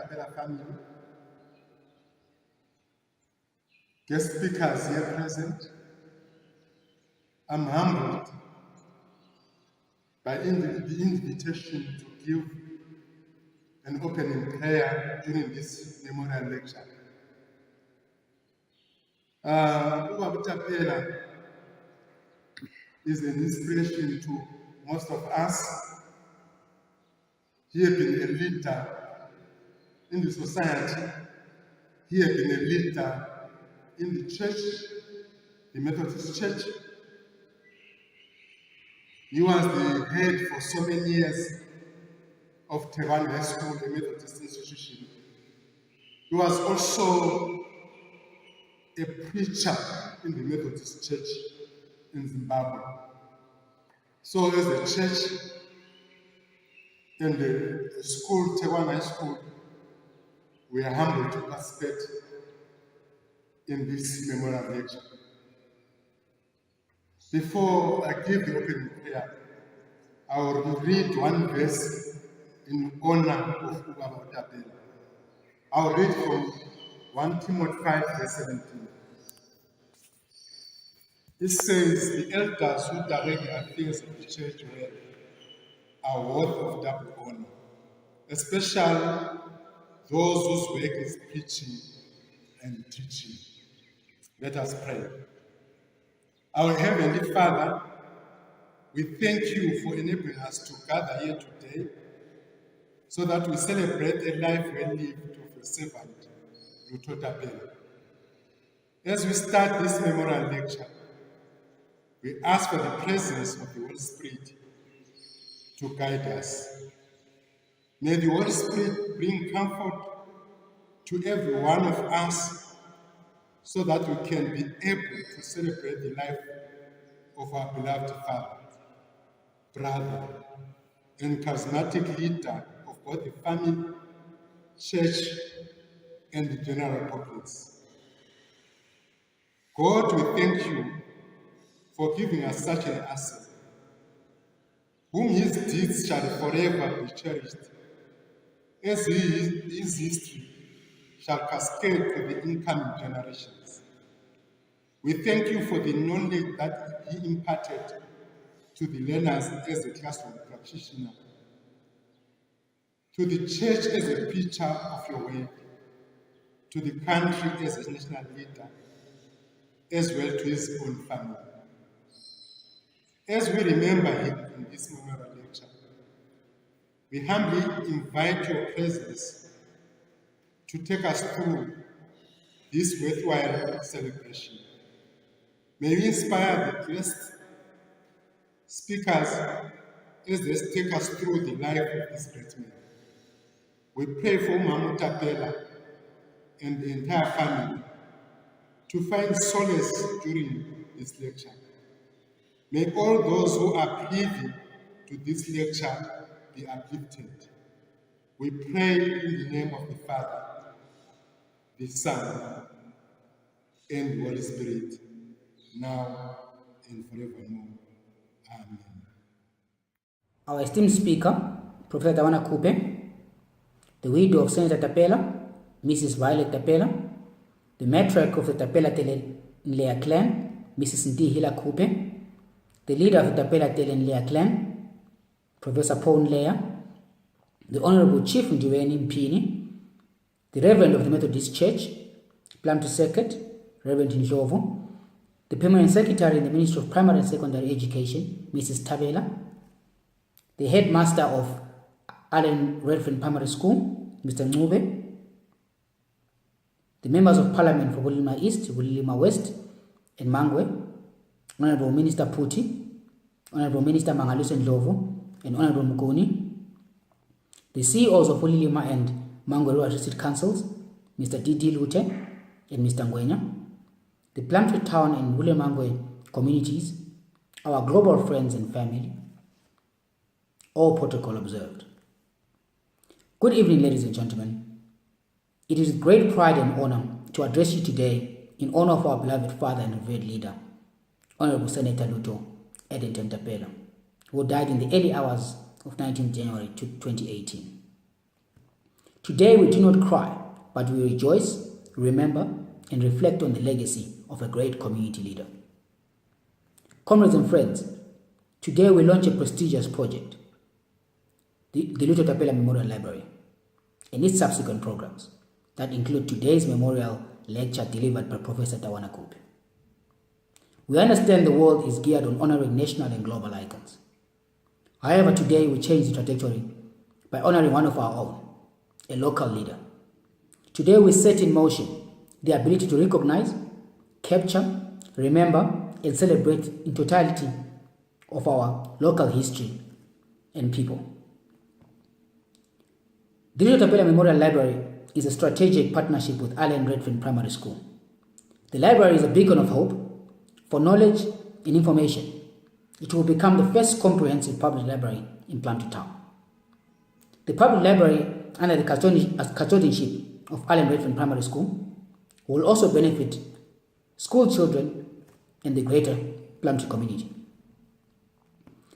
Tapela family, guest speakers here present, I'm humbled by the invitation to give an opening prayer during this memorial lecture. Ubaba Tapela is an inspiration to most of us. He had been a leader in the society. He had been a leader in the church, the Methodist Church. He was the head for so many years of Tawana High School, a Methodist institution. He was also a preacher in the Methodist Church in Zimbabwe. So as a church and the school, Tawana High School, we are humbled to participate in this memorial lecture. Before I give the opening prayer, I will read one verse in honor of Ubaba Tapela. I will read from 1 Timothy 5, verse 17. It says, the elders who direct the affairs of the church well are worthy of double honor, especially those whose work is preaching and teaching. Let us pray. Our Heavenly Father, we thank you for enabling us to gather here today so that we celebrate a life well lived of a servant, Lutho Tapela. As we start this memorial lecture, we ask for the presence of the Holy Spirit to guide us. May the Holy Spirit bring comfort to every one of us so that we can be able to celebrate the life of our beloved Father, brother, and charismatic leader of both the family, church, and the general populace. God, we thank you for giving us such an asset, whom his deeds shall forever be cherished, as his history shall cascade to the incoming generations. We thank you for the knowledge that he imparted to the learners as a classroom practitioner, to the church as a preacher of your word, to the country as a national leader, as well to his own family. As we remember him in this memorial lecture, we humbly invite your presence to take us through this worthwhile celebration. May we inspire the guest speakers as they take us through the life of this great man. We pray for Ubaba Tapela and the entire family to find solace during this lecture. May all those who are privy to this lecture be uplifted. We pray in the name of the Father, the Son, and the Holy Spirit, now and forevermore. Amen. Our esteemed speaker, Professor Tawana Kupe, the widow of Senator Tapela, Mrs. Violet Tapela, the matriarch of the Tapela Telenlea clan, Mrs. Ndihila Kupe, the leader of the Tapela Telenlea clan, Professor Paul Leah, the Honorable Chief Ndiweni Mpini, the Reverend of the Methodist Church, Plumtree Circuit, Reverend Ndlovu, the Permanent Secretary in the Ministry of Primary and Secondary Education, Mrs. Tabela, the Headmaster of Allen Redfern Primary School, Mr. Ngube, the Members of Parliament for Bulilima East, Bulilima West, and Mangwe, Honorable Minister Puti, Honorable Minister Mangalusen Ndlovu, and Honorable Mugoni, the CEOs of Bulilima and Mangwe Rural District Councils, Mr. D.D. Lute and Mr. Ngwenya, the Plumtree Town and Wulemangwe communities, our global friends and family, all protocol observed. Good evening, ladies and gentlemen. It is with great pride and honor to address you today in honor of our beloved father and revered leader, Honorable Senator Lutho Tapela, who died in the early hours of 19 January 2018. Today we do not cry, but we rejoice, remember, and reflect on the legacy of a great community leader. Comrades and friends, today we launch a prestigious project, the Lutho Tapela Memorial Library, and its subsequent programs that include today's memorial lecture delivered by Professor Tawana Kupe. We understand the world is geared on honoring national and global icons. However, today we change the trajectory by honoring one of our own, a local leader. Today we set in motion the ability to recognize, capture, remember, and celebrate in totality of our local history and people. The Lutho Tapela Memorial Library is a strategic partnership with Allen Redfern Primary School. The library is a beacon of hope for knowledge and information. It will become the first comprehensive public library in Plantu Town. The public library, under the custodianship of Allen Redfern Primary School, will also benefit school children and the greater Plantu community.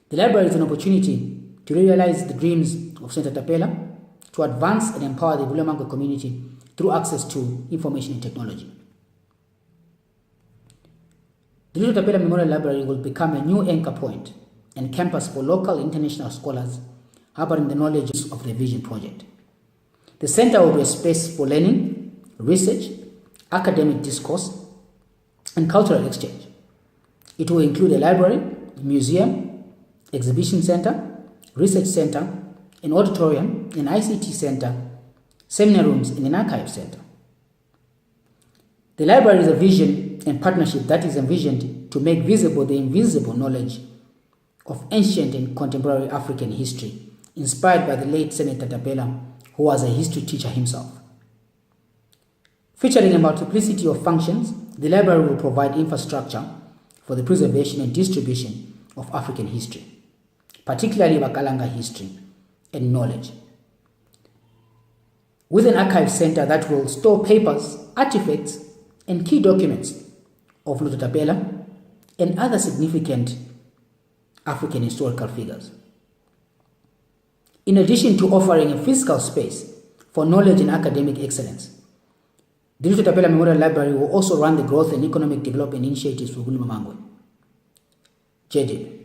The library is an opportunity to realize the dreams of Senator Tapela, to advance and empower the Vulemango community through access to information and technology. The Lutho Tapela Memorial Library will become a new anchor point and campus for local and international scholars harboring the knowledge of the Vision Project. The center will be a space for learning, research, academic discourse, and cultural exchange. It will include a library, museum, exhibition center, research center, an auditorium, an ICT center, seminar rooms, and an archive center. The library is a vision and partnership that is envisioned to make visible the invisible knowledge of ancient and contemporary African history, inspired by the late Senator Tapela, who was a history teacher himself. Featuring a multiplicity of functions, the library will provide infrastructure for the preservation and distribution of African history, particularly Bakalanga history and knowledge, with an archive center that will store papers, artifacts, and key documents of Lutho Tapela and other significant African historical figures. In addition to offering a physical space for knowledge and academic excellence, the Lutho Tapela Memorial Library will also run the growth and economic development initiatives for Vulemango, JDIP,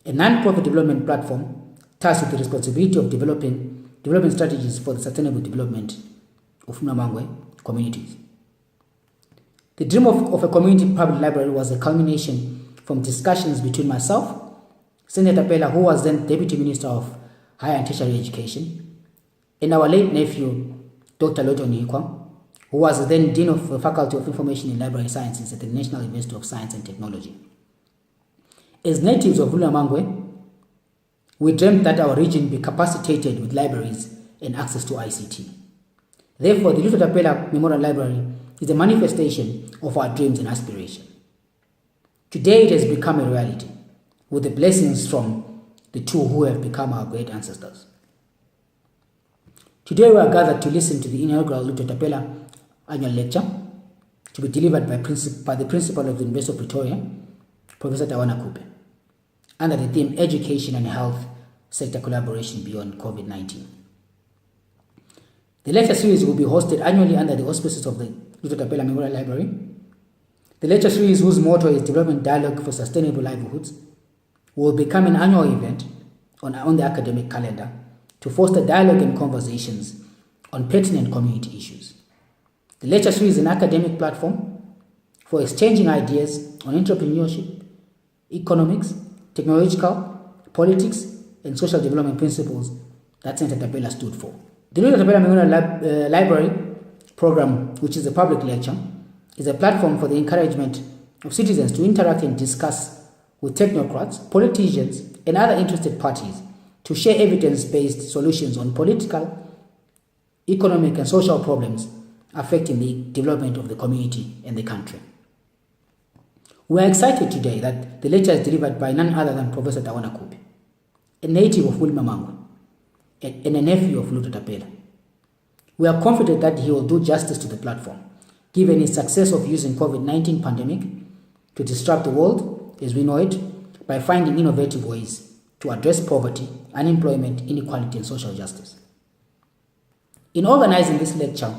a non-profit development platform tasked with the responsibility of development strategies for the sustainable development of Vulemango communities. The dream of a community public library was a culmination from discussions between myself, Senator Tapela, who was then Deputy Minister of Higher and Tertiary Education, and our late nephew, Dr. Loto Nikwa, who was then Dean of the Faculty of Information and Library Sciences at the National University of Science and Technology. As natives of Vulemango, we dreamt that our region be capacitated with libraries and access to ICT. Therefore, the Lutho Tapela Memorial Library is a manifestation of our dreams and aspirations. Today it has become a reality, with the blessings from the two who have become our great ancestors. Today we are gathered to listen to the inaugural Lutho Tapela annual lecture to be delivered by the principal of the University of Pretoria, Professor Tawana Kupe, under the theme Education and Health Sector Collaboration Beyond COVID-19. The lecture series will be hosted annually under the auspices of the Lutho Tapela Memorial Library. The lecture series, whose motto is Development Dialogue for Sustainable Livelihoods, will become an annual event on the academic calendar to foster dialogue and conversations on pertinent community issues. The lecture series is an academic platform for exchanging ideas on entrepreneurship, economics, technological, politics, and social development principles that Senator Tapela stood for. The Lutho Tapela Memorial Library program, which is a public lecture, is a platform for the encouragement of citizens to interact and discuss with technocrats, politicians, and other interested parties to share evidence-based solutions on political, economic, and social problems affecting the development of the community and the country. We are excited today that the lecture is delivered by none other than Professor Tawana Kupe, a native of Vulemango and a nephew of Lutho Tapela. We are confident that he will do justice to the platform, given his success of using COVID-19 pandemic to disrupt the world as we know it by finding innovative ways to address poverty, unemployment, inequality, and social justice. In organizing this lecture,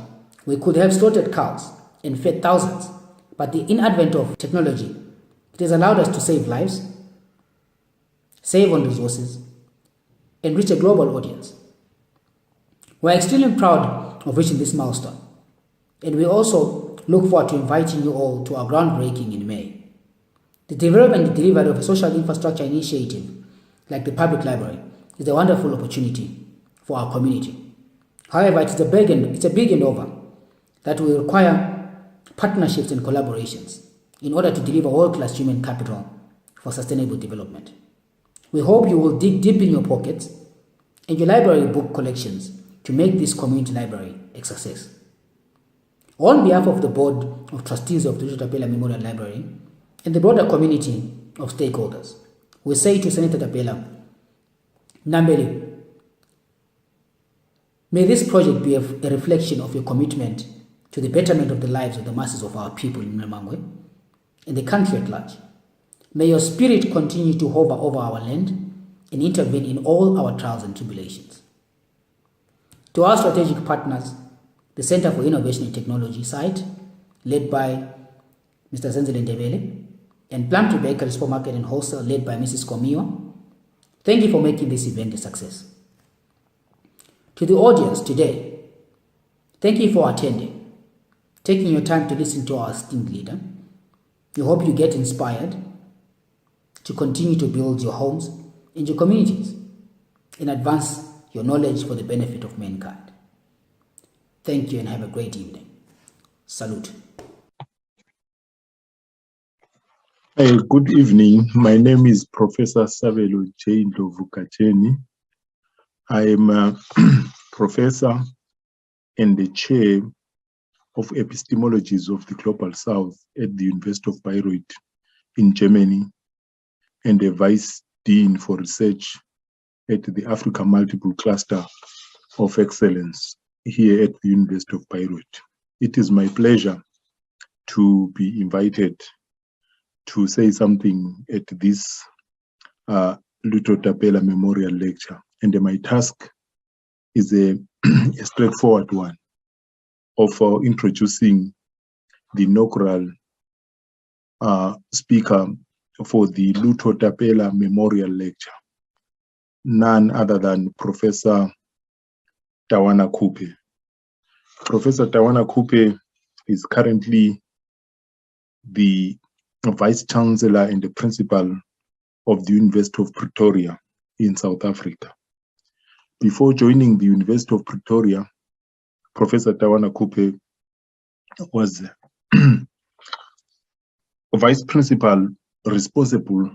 we could have slaughtered cows and fed thousands, but the advent of technology, it has allowed us to save lives, save on resources, and reach a global audience. We are extremely proud of reaching this milestone, and we also look forward to inviting you all to our groundbreaking in May. The development and delivery of a social infrastructure initiative like the public library is a wonderful opportunity for our community. However, it's a big endeavor that will require partnerships and collaborations in order to deliver world-class human capital for sustainable development. We hope you will dig deep in your pockets and your library book collections to make this community library a success. On behalf of the Board of Trustees of the Lutho Tapela Memorial Library and the broader community of stakeholders, we say to Senator Tapela, Nambeli, may this project be a reflection of your commitment to the betterment of the lives of the masses of our people in Mangwe and the country at large. May your spirit continue to hover over our land and intervene in all our trials and tribulations. To our strategic partners, the Center for Innovation and Technology site, led by Mr. Chancellor, and Plum Tree Bakery Supermarket and Wholesale, led by Mrs. Komiwa, thank you for making this event a success. To the audience today, thank you for attending, taking your time to listen to our esteemed leader. We hope you get inspired to continue to build your homes and your communities and advance your knowledge for the benefit of mankind. Thank you and have a great evening. Salute. Good evening. My name is Professor Savelo J. Ndlovukacheni. I am a professor and the chair of epistemologies of the Global South at the University of Bayreuth in Germany, and a vice dean for research at the Africa Multiple Cluster of Excellence here at the University of Bayreuth. It is my pleasure to be invited to say something at this Lutho Tapela Memorial Lecture. And my task is a straightforward one of introducing the inaugural speaker for the Lutho Tapela Memorial Lecture, none other than Professor Tawana Kupe. Professor Tawana Kupe is currently the Vice Chancellor and the Principal of the University of Pretoria in South Africa. Before joining the University of Pretoria, Professor Tawana Kupe was Vice Principal responsible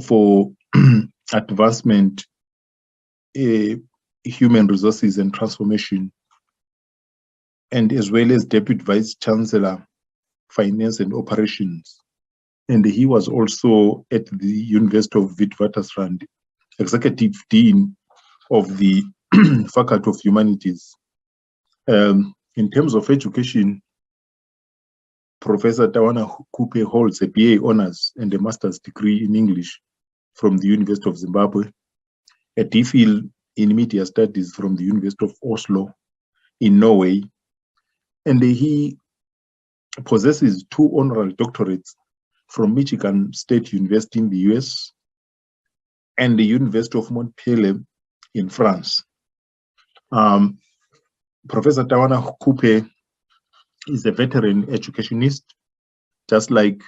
for advancement, human resources and transformation, and as well as Deputy Vice Chancellor, Finance and Operations. And he was also at the University of Witwatersrand, Executive Dean of the Faculty of Humanities. In terms of education, Professor Tawana Kupe holds a BA Honours and a Master's degree in English from the University of Zimbabwe, a DPhil in Media Studies from the University of Oslo in Norway, and he possesses 2 honorary doctorates from Michigan State University in the US and the University of Montpellier in France. Professor Tawana Kupe is a veteran educationist, just like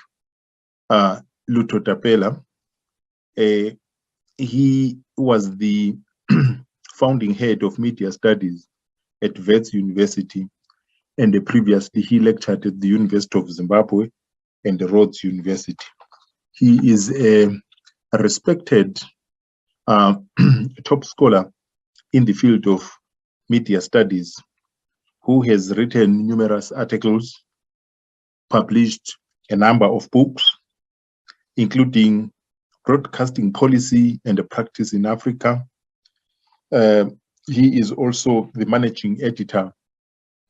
Lutho Tapela. He was the founding head of media studies at Wits University, and previously he lectured at the University of Zimbabwe and the Rhodes University. He is a respected top scholar in the field of media studies, who has written numerous articles, published a number of books, including Broadcasting Policy and the Practice in Africa. He is also the managing editor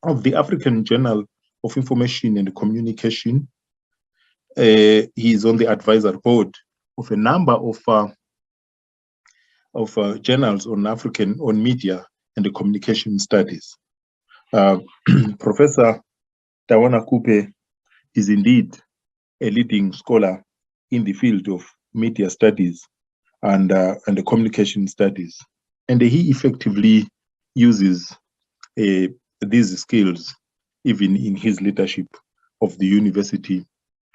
of the African Journal of Information and Communication. He is on the advisory board of a number of journals on media and the Communication Studies. Professor Tawana Kupe is indeed a leading scholar in the field of media studies and the communication studies. And he effectively uses these skills even in his leadership of the University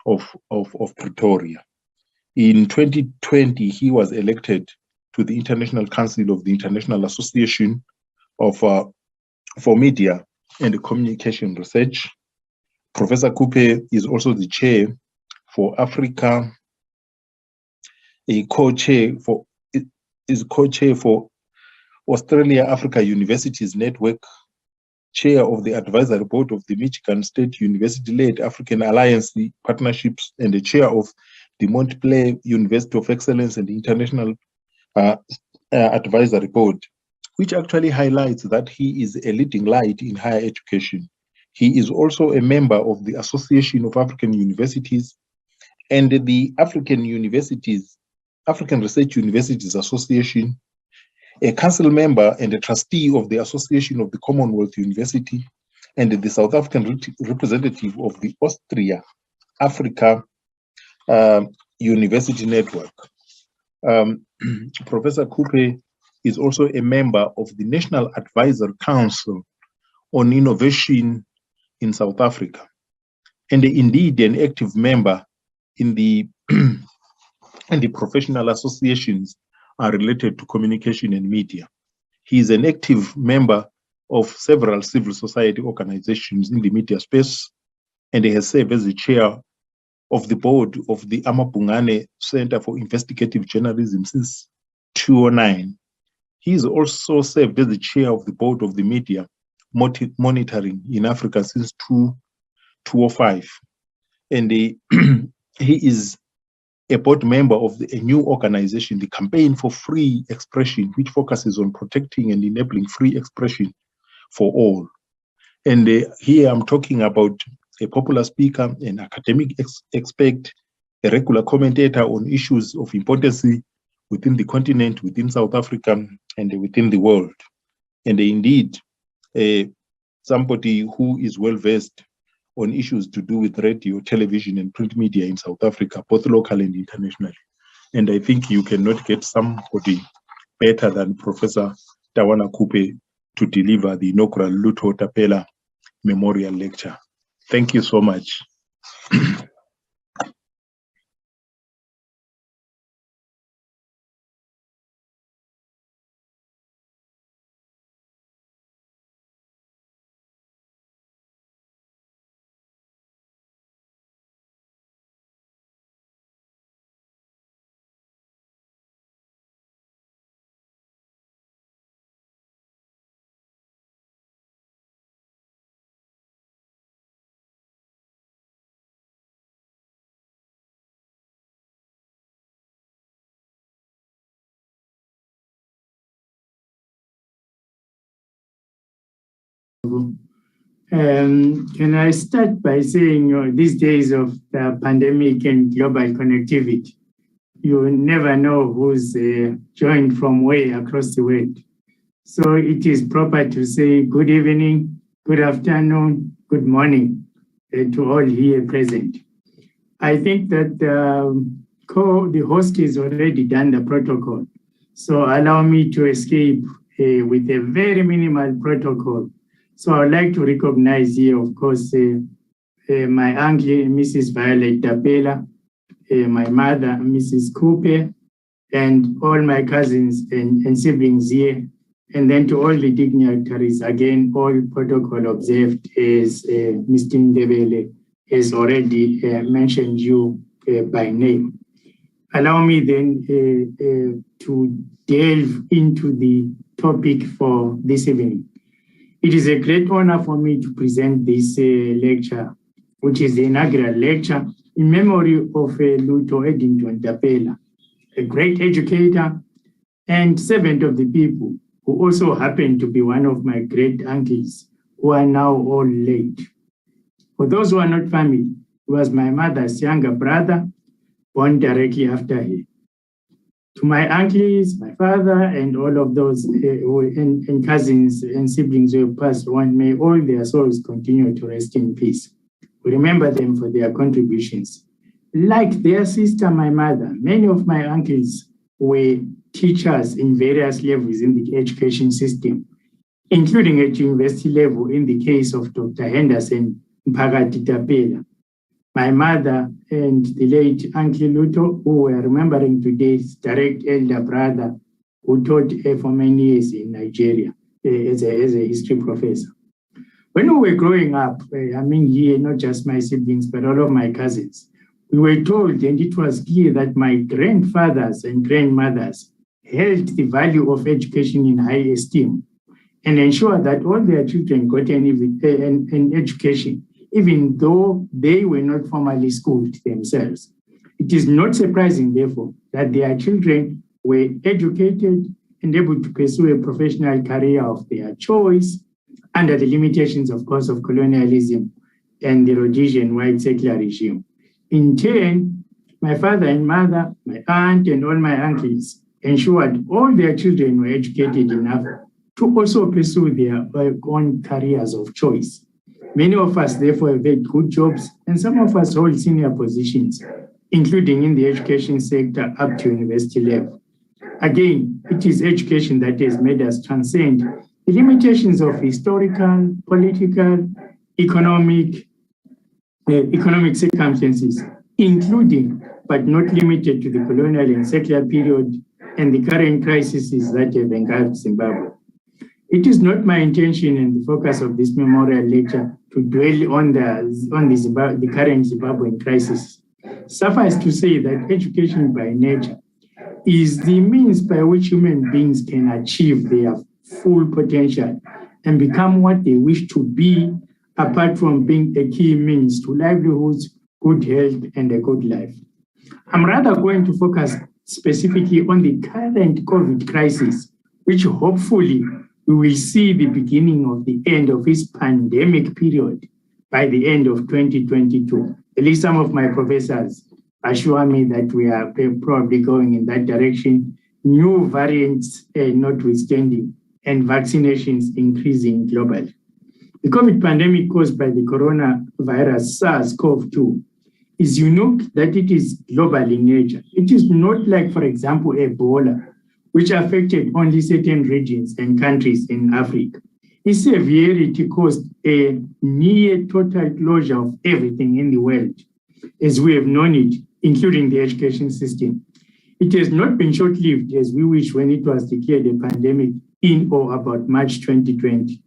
of Pretoria. In 2020, he was elected to the International Council of the International Association of for Media and Communication Research. Professor Kupe is also the chair for Africa, is co-chair for Australia Africa Universities Network, chair of the advisory board of the Michigan State University-led African Alliance Partnerships, and the chair of the Montpellier University of Excellence and International Advisory Board, which actually highlights that he is a leading light in higher education. He is also a member of the Association of African Universities and the African Research Universities Association, a council member and a trustee of the Association of the Commonwealth University, and the South African representative of the Austria Africa University Network. Professor Kupe is also a member of the National Advisory Council on Innovation in South Africa, and indeed an active member in the and the professional associations are related to communication and media. He is an active member of several civil society organizations in the media space, and he has served as the chair of the board of the Amabungane Center for Investigative Journalism since 2009. He is also served as the chair of the board of the Media Monitoring in Africa since 2005. And he is a board member of a new organization, the Campaign for Free Expression, which focuses on protecting and enabling free expression for all. And here I'm talking about a popular speaker, an academic expert, a regular commentator on issues of importance within the continent, within South Africa, and within the world. And indeed, somebody who is well-versed on issues to do with radio, television, and print media in South Africa, both local and internationally. And I think you cannot get somebody better than Professor Tawana Kupe to deliver the inaugural Lutho Tapela Memorial Lecture. Thank you so much. Can I start by saying, these days of the pandemic and global connectivity, you never know who's joined from where across the world. So it is proper to say good evening, good afternoon, good morning to all here present. I think that the host has already done the protocol. So allow me to escape with a very minimal protocol. So I would like to recognize here, of course, my auntie, Mrs. Violet Tapela, my mother, Mrs. Kupe, and all my cousins and siblings here. And then to all the dignitaries, again, all protocol observed, as Mr. Ndebele has already mentioned you by name. Allow me then to delve into the topic for this evening. It is a great honor for me to present this lecture, which is the inaugural lecture in memory of Lutho Tapela, a great educator and servant of the people, who also happened to be one of my great uncles, who are now all late. For those who are not family, he was my mother's younger brother, born directly after her. To my uncles, my father, and all of those and cousins and siblings who have passed on, may all their souls continue to rest in peace. We remember them for their contributions. Like their sister, my mother, many of my uncles were teachers in various levels in the education system, including at university level in the case of Dr. Henderson Untitled Tapela. My mother and the late Uncle Lutho, who we're remembering today's direct elder brother, who taught for many years in Nigeria as a history professor. When we were growing up, here, not just my siblings, but all of my cousins, we were told, and it was clear that my grandfathers and grandmothers held the value of education in high esteem and ensured that all their children got an education, even though they were not formally schooled themselves. It is not surprising, therefore, that their children were educated and able to pursue a professional career of their choice under the limitations, of course, of colonialism and the Rhodesian white secular regime. In turn, my father and mother, my aunt, and all my uncles ensured all their children were educated enough to also pursue their own careers of choice. Many of us, therefore, have had good jobs, and some of us hold senior positions, including in the education sector up to university level. Again, it is education that has made us transcend the limitations of historical, political, economic circumstances, including but not limited to the colonial and secular period and the current crises that have engulfed Zimbabwe. It is not my intention and the focus of this memorial lecture to dwell on the current Zimbabwean crisis. Suffice to say that education by nature is the means by which human beings can achieve their full potential and become what they wish to be, apart from being a key means to livelihoods, good health, and a good life. I'm rather going to focus specifically on the current COVID crisis, which hopefully we will see the beginning of the end of this pandemic period by the end of 2022. At least some of my professors assure me that we are probably going in that direction, new variants notwithstanding, and vaccinations increasing globally. The COVID pandemic caused by the coronavirus SARS-CoV-2 is unique that it is global in nature. It is not like, for example, Ebola, which affected only certain regions and countries in Africa. Its severity caused a near total closure of everything in the world, as we have known it, including the education system. It has not been short-lived as we wish when it was declared a pandemic in or about March 2020.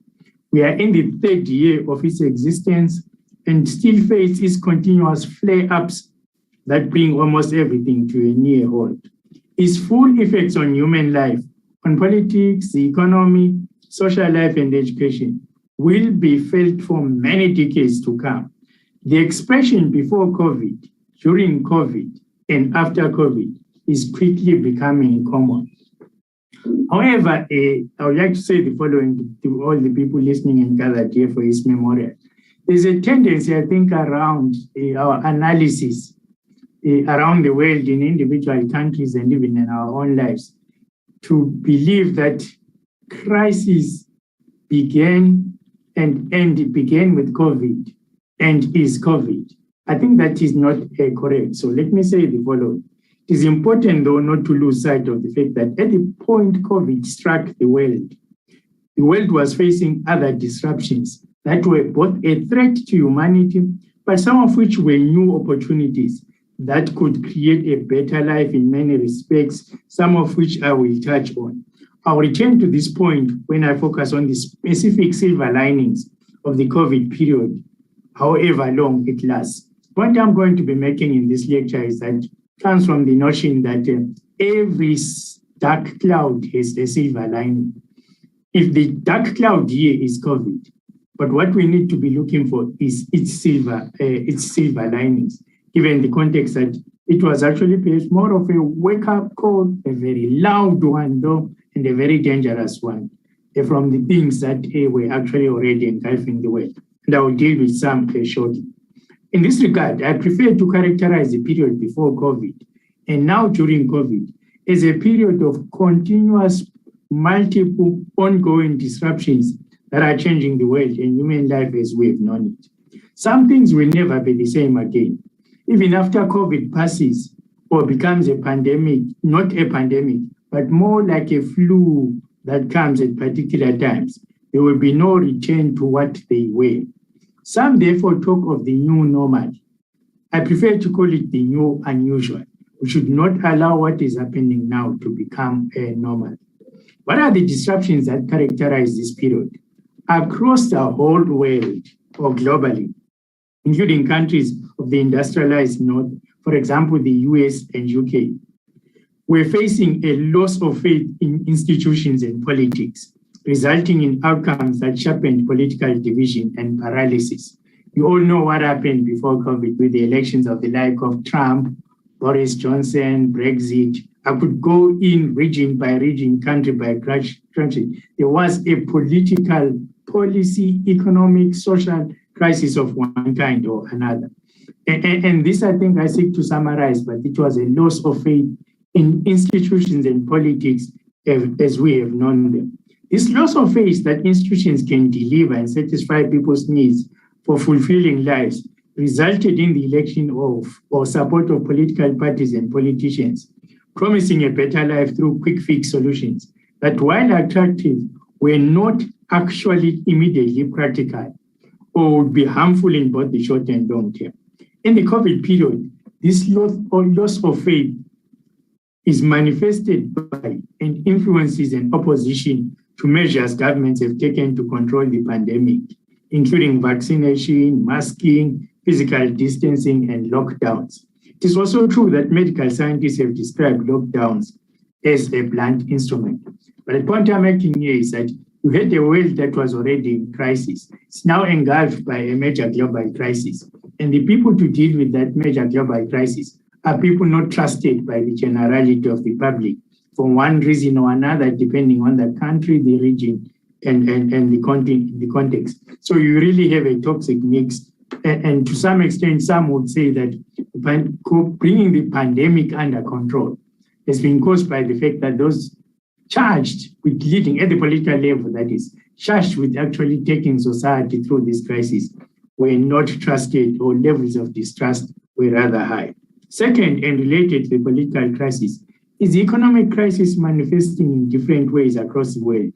We are in the third year of its existence and still face its continuous flare-ups that bring almost everything to a near halt. Its full effects on human life, on politics, the economy, social life, and education will be felt for many decades to come. The expression before COVID, during COVID, and after COVID is quickly becoming common. However, I would like to say the following to all the people listening and gathered here for his memorial. There's a tendency, I think, around our analysis around the world in individual countries and even in our own lives to believe that crisis began and began with COVID and is COVID. I think that is not correct. So let me say the following. It is important, though, not to lose sight of the fact that at the point COVID struck the world was facing other disruptions that were both a threat to humanity, but some of which were new opportunities that could create a better life in many respects, some of which I will touch on. I'll return to this point when I focus on the specific silver linings of the COVID period, however long it lasts. The point I'm going to be making in this lecture is that comes from the notion that every dark cloud has a silver lining. If the dark cloud here is COVID, but what we need to be looking for is its silver linings, given the context that it was actually perhaps more of a wake-up call, a very loud one though, and a very dangerous one from the things that were actually already engulfing the world. And I will deal with some shortly. In this regard, I prefer to characterize the period before COVID and now during COVID as a period of continuous, multiple, ongoing disruptions that are changing the world and human life as we have known it. Some things will never be the same again. Even after COVID passes or becomes a pandemic, not a pandemic, but more like a flu that comes at particular times, there will be no return to what they were. Some therefore talk of the new normal. I prefer to call it the new unusual. We should not allow what is happening now to become a normal. What are the disruptions that characterize this period? Across the whole world or globally, including countries of the industrialized North, for example, the US and UK, we're facing a loss of faith in institutions and politics, resulting in outcomes that sharpened political division and paralysis. You all know what happened before COVID with the elections of the like of Trump, Boris Johnson, Brexit. I could go in region by region, country by country. There was a political, policy, economic, social crisis of one kind or another. And this, I think, I seek to summarize, but it was a loss of faith in institutions and politics as we have known them. This loss of faith that institutions can deliver and satisfy people's needs for fulfilling lives resulted in the election of or support of political parties and politicians, promising a better life through quick fix solutions that, while attractive, were not actually immediately practical or would be harmful in both the short and long term. In the COVID period, this loss of faith is manifested by and influences an opposition to measures governments have taken to control the pandemic, including vaccination, masking, physical distancing, and lockdowns. It is also true that medical scientists have described lockdowns as a blunt instrument. But the point I'm making here is that you had a world that was already in crisis. It's now engulfed by a major global crisis. And the people to deal with that major global crisis are people not trusted by the generality of the public for one reason or another, depending on the country, the region, and the context. So you really have a toxic mix. And to some extent, some would say that bringing the pandemic under control has been caused by the fact that those charged with leading at the political level, that is, charged with actually taking society through this crisis, were not trusted, or levels of distrust were rather high. Second, and related to the political crisis, is the economic crisis manifesting in different ways across the world,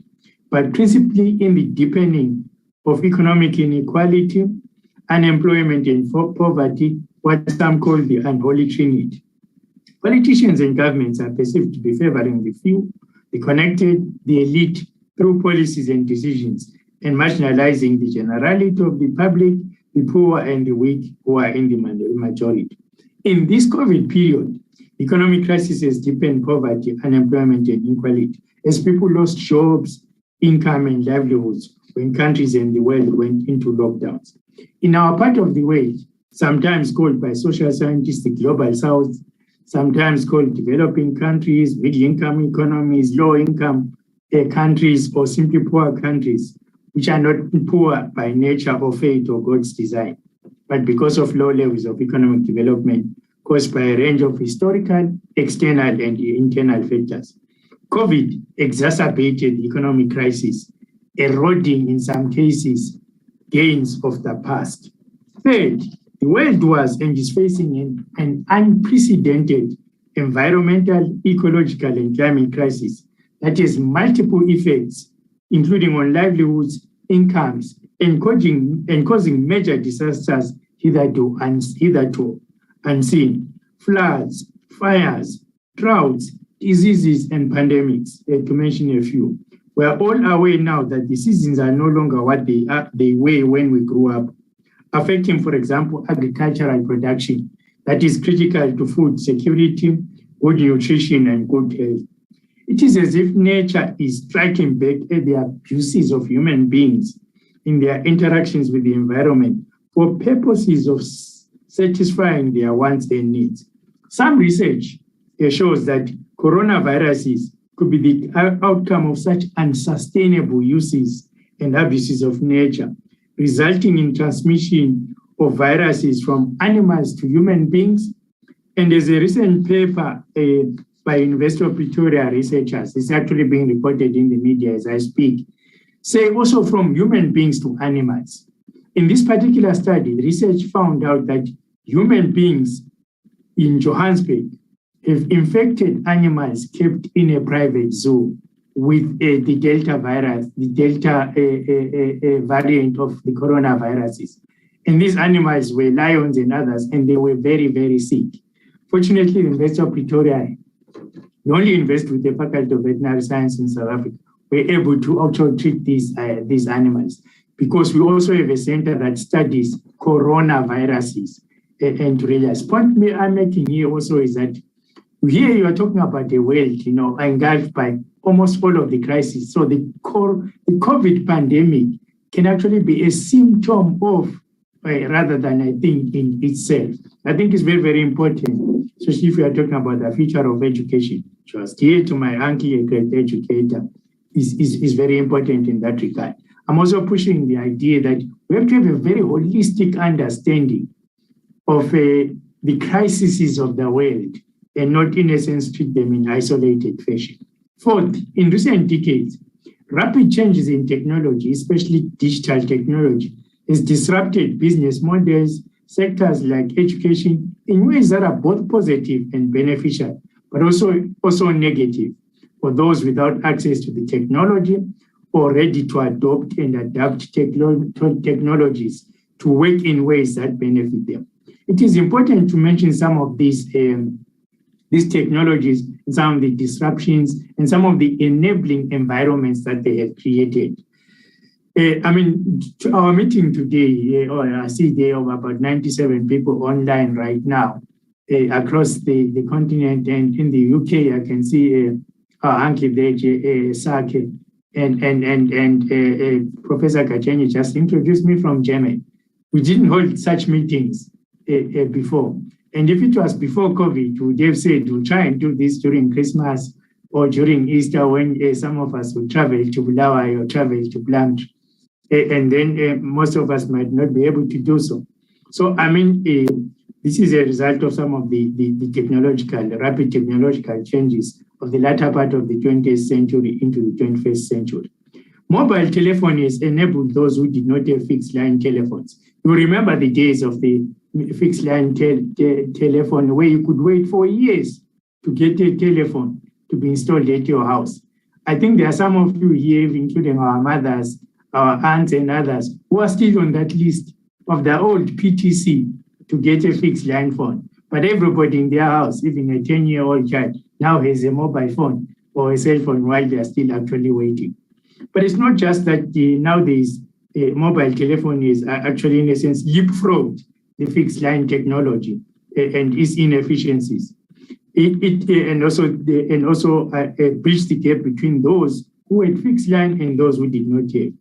but principally in the deepening of economic inequality, unemployment, and poverty, what some call the unholy trinity. Politicians and governments are perceived to be favoring the few, the connected, the elite through policies and decisions, and marginalizing the generality of the public, the poor, and the weak who are in the majority. In this COVID period, economic crisis has deepened poverty, unemployment, and inequality as people lost jobs, income, and livelihoods when countries and the world went into lockdowns. In our part of the world, sometimes called by social scientists the global south, sometimes called developing countries, middle-income economies, low-income countries, or simply poor countries, which are not poor by nature or fate or God's design, but because of low levels of economic development caused by a range of historical, external, and internal factors. COVID exacerbated the economic crisis, eroding, in some cases, gains of the past. Third, the world was and is facing an unprecedented environmental, ecological, and climate crisis that has multiple effects, including on livelihoods, incomes, and causing major disasters hitherto unseen. Floods, fires, droughts, diseases, and pandemics, to mention a few. We are all aware now that the seasons are no longer what they were when we grew up, affecting, for example, agricultural production that is critical to food security, good nutrition, and good health. It is as if nature is striking back at the abuses of human beings in their interactions with the environment for purposes of satisfying their wants and needs. Some research shows that coronaviruses could be the outcome of such unsustainable uses and abuses of nature, resulting in transmission of viruses from animals to human beings. And as a recent paper by University of Pretoria researchers, it's actually being reported in the media as I speak, say also from human beings to animals. In this particular study, the research found out that human beings in Johannesburg have infected animals kept in a private zoo with the Delta virus, the Delta variant of the coronaviruses. And these animals were lions and others, and they were very, very sick. Fortunately, the University of Pretoria, the only university with the Faculty of Veterinary Science in South Africa, were able to actually treat these animals, because we also have a center that studies coronaviruses and realize. Point I'm making here also is that here you are talking about a world, engulfed by almost all of the crises. So the COVID pandemic can actually be a symptom of, rather than I think in itself. I think it's very, very important, especially if we are talking about the future of education. Just here to my uncle, a great educator, is very important in that regard. I'm also pushing the idea that we have to have a very holistic understanding of the crises of the world and not, in a sense, treat them in isolated fashion. Fourth, in recent decades, rapid changes in technology, especially digital technology, has disrupted business models, sectors like education, in ways that are both positive and beneficial, but also negative for those without access to the technology or ready to adopt and adapt technologies to work in ways that benefit them. It is important to mention some of these technologies, some of the disruptions, and some of the enabling environments that they have created. To our meeting today, I see there are about 97 people online right now across the continent, and in the UK, I can see our uncle there, Sake, and Professor Kachenyi just introduced me from Germany. We didn't hold such meetings before. And if it was before COVID, we would have said we'll try and do this during Christmas or during Easter, when some of us would travel to Bulawayo or travel to Blantyre. And then most of us might not be able to do so. So, this is a result of some of the rapid technological changes of the latter part of the 20th century into the 21st century. Mobile telephony has enabled those who did not have fixed line telephones. You remember the days of the fixed line telephone where you could wait for years to get a telephone to be installed at your house. I think there are some of you here, including our mothers, our aunts and others, who are still on that list of the old PTC to get a fixed line phone. But everybody in their house, even a 10-year-old child, now has a mobile phone or a cell phone while they are still actually waiting. But it's not just that nowadays mobile telephony is actually, in a sense, leapfrogged the fixed line technology and its inefficiencies. And also bridge the gap between those who had fixed line and those who did not have.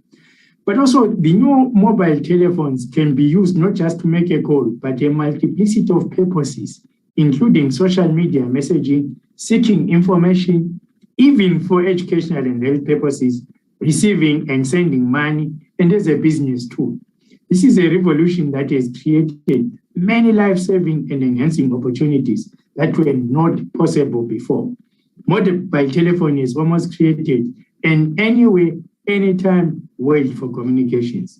But also, the new mobile telephones can be used not just to make a call, but a multiplicity of purposes, including social media messaging, seeking information, even for educational and health purposes, receiving and sending money, and as a business tool. This is a revolution that has created many life-saving and enhancing opportunities that were not possible before. Mobile telephony is almost created an anywhere, anytime world for communications.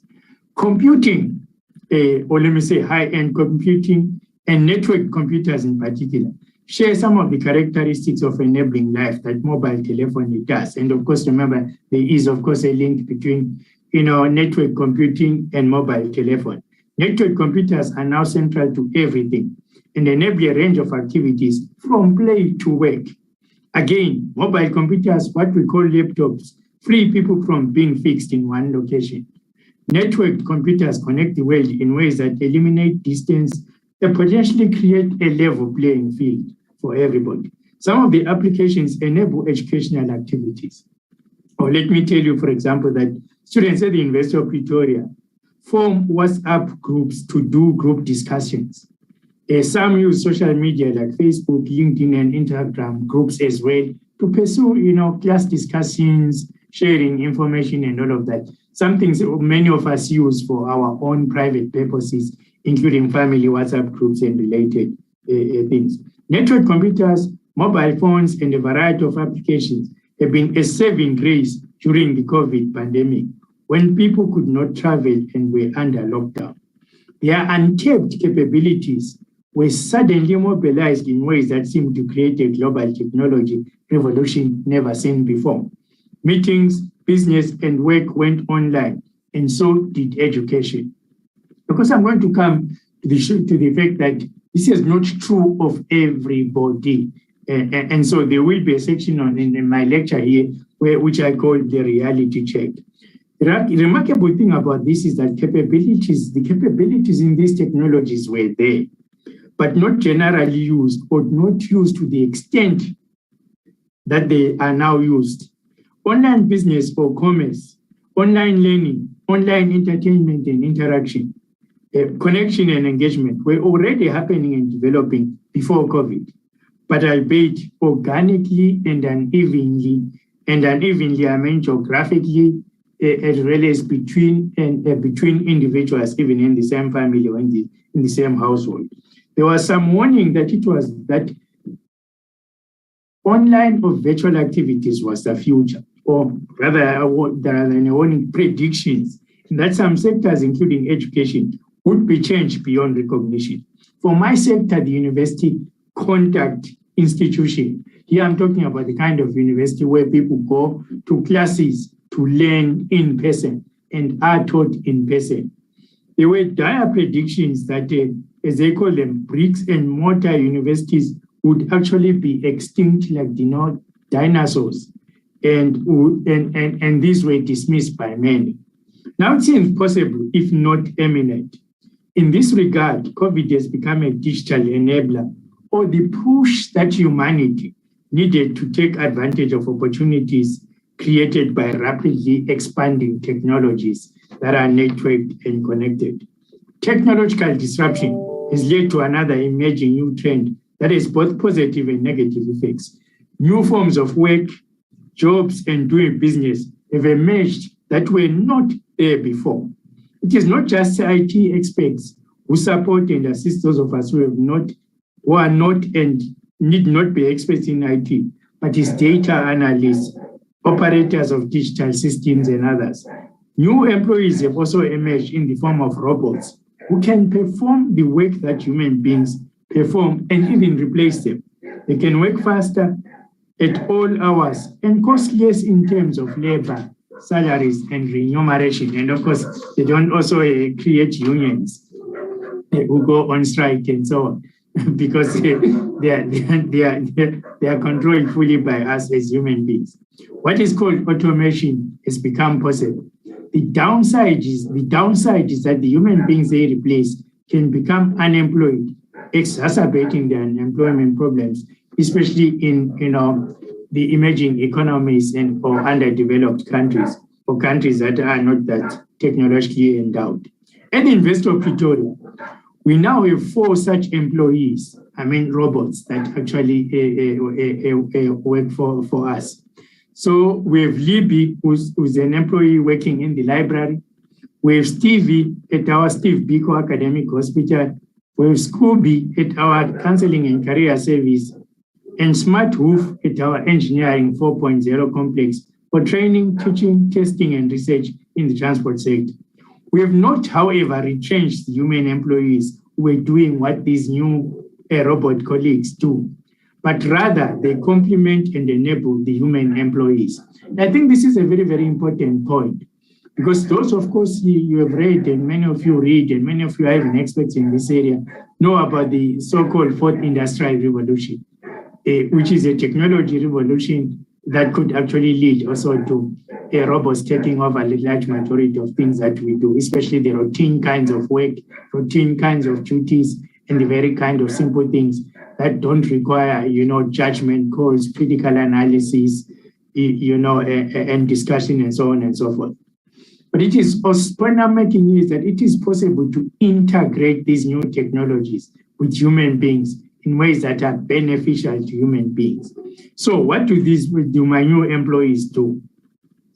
Computing, or let me say high-end computing and network computers in particular, share some of the characteristics of enabling life that mobile telephony does. And of course, remember, there is, of course, a link between network computing and mobile telephone. Network computers are now central to everything and enable a range of activities from play to work. Again, mobile computers, what we call laptops, free people from being fixed in one location. Networked computers connect the world in ways that eliminate distance and potentially create a level playing field for everybody. Some of the applications enable educational activities. Or let me tell you, for example, that students at the University of Pretoria form WhatsApp groups to do group discussions. Some use social media like Facebook, LinkedIn, and Instagram groups as well to pursue, class discussions, sharing information and all of that. Some things many of us use for our own private purposes, including family WhatsApp groups and related things. Network computers mobile phones, and a variety of applications have been a saving grace during the COVID pandemic when people could not travel and were under lockdown. Their untapped capabilities were suddenly mobilized in ways that seemed to create a global technology revolution never seen before. Meetings, business, and work went online, and so did education. Because I'm going to come to the fact that this is not true of everybody. And so there will be a section in my lecture here which I call the reality check. The remarkable thing about this is that the capabilities in these technologies were there, but not generally used or not used to the extent that they are now used. Online business or commerce, online learning, online entertainment and interaction, connection and engagement were already happening and developing before COVID, but albeit organically and unevenly, I mean geographically, as well as between individuals, even in the same family or in the same household. There was some warning that online or virtual activities was the future, or rather there are warning predictions that some sectors, including education, would be changed beyond recognition. For my sector, the university contact institution, here I'm talking about the kind of university where people go to classes to learn in person and are taught in person. There were dire predictions that, as they call them, bricks and mortar universities would actually be extinct like dinosaurs, and these were dismissed by many. Now it seems possible, if not imminent. In this regard, COVID has become a digital enabler, or the push that humanity needed to take advantage of opportunities created by rapidly expanding technologies that are networked and connected. Technological disruption has led to another emerging new trend that has both positive and negative effects. New forms of work, jobs, and doing business have emerged that were not there before. It is not just IT experts who support and assist those of us who are not and need not be experts in IT, but it's data analysts, operators of digital systems, and others. New employees have also emerged in the form of robots who can perform the work that human beings perform and even replace them. They can work faster at all hours and cost less in terms of labor, salaries, and remuneration. And of course, they don't also create unions who go on strike and so on, because they are controlled fully by us as human beings. What is called automation has become possible. The downside is that the human beings they replace can become unemployed, exacerbating the unemployment problems, especially in the emerging economies or underdeveloped countries, or countries that are not that technologically endowed. At the University of Pretoria, we now have 4 such employees, robots that actually work for us. So we have Libby, who's an employee working in the library. We have Stevie at our Steve Biko Academic Hospital. We have Scooby at our Counseling and Career Service, and Smart Hoof at our Engineering 4.0 complex for training, teaching, testing, and research in the transport sector. We have not, however, retrenched human employees who are doing what these new robot colleagues do, but rather they complement and enable the human employees. And I think this is a very, very important point, because those, of course, you have read, and many of you read, and many of you are even experts in this area, know about the so-called fourth industrial revolution, which is a technology revolution that could actually lead also to robots taking over a large majority of things that we do, especially the routine kinds of work, routine kinds of duties, and the very kind of simple things that don't require, judgment calls, critical analysis, and discussion, and so on and so forth. But it is also, point I'm making is that it is possible to integrate these new technologies with human beings in ways that are beneficial to human beings. So what do my new employees do?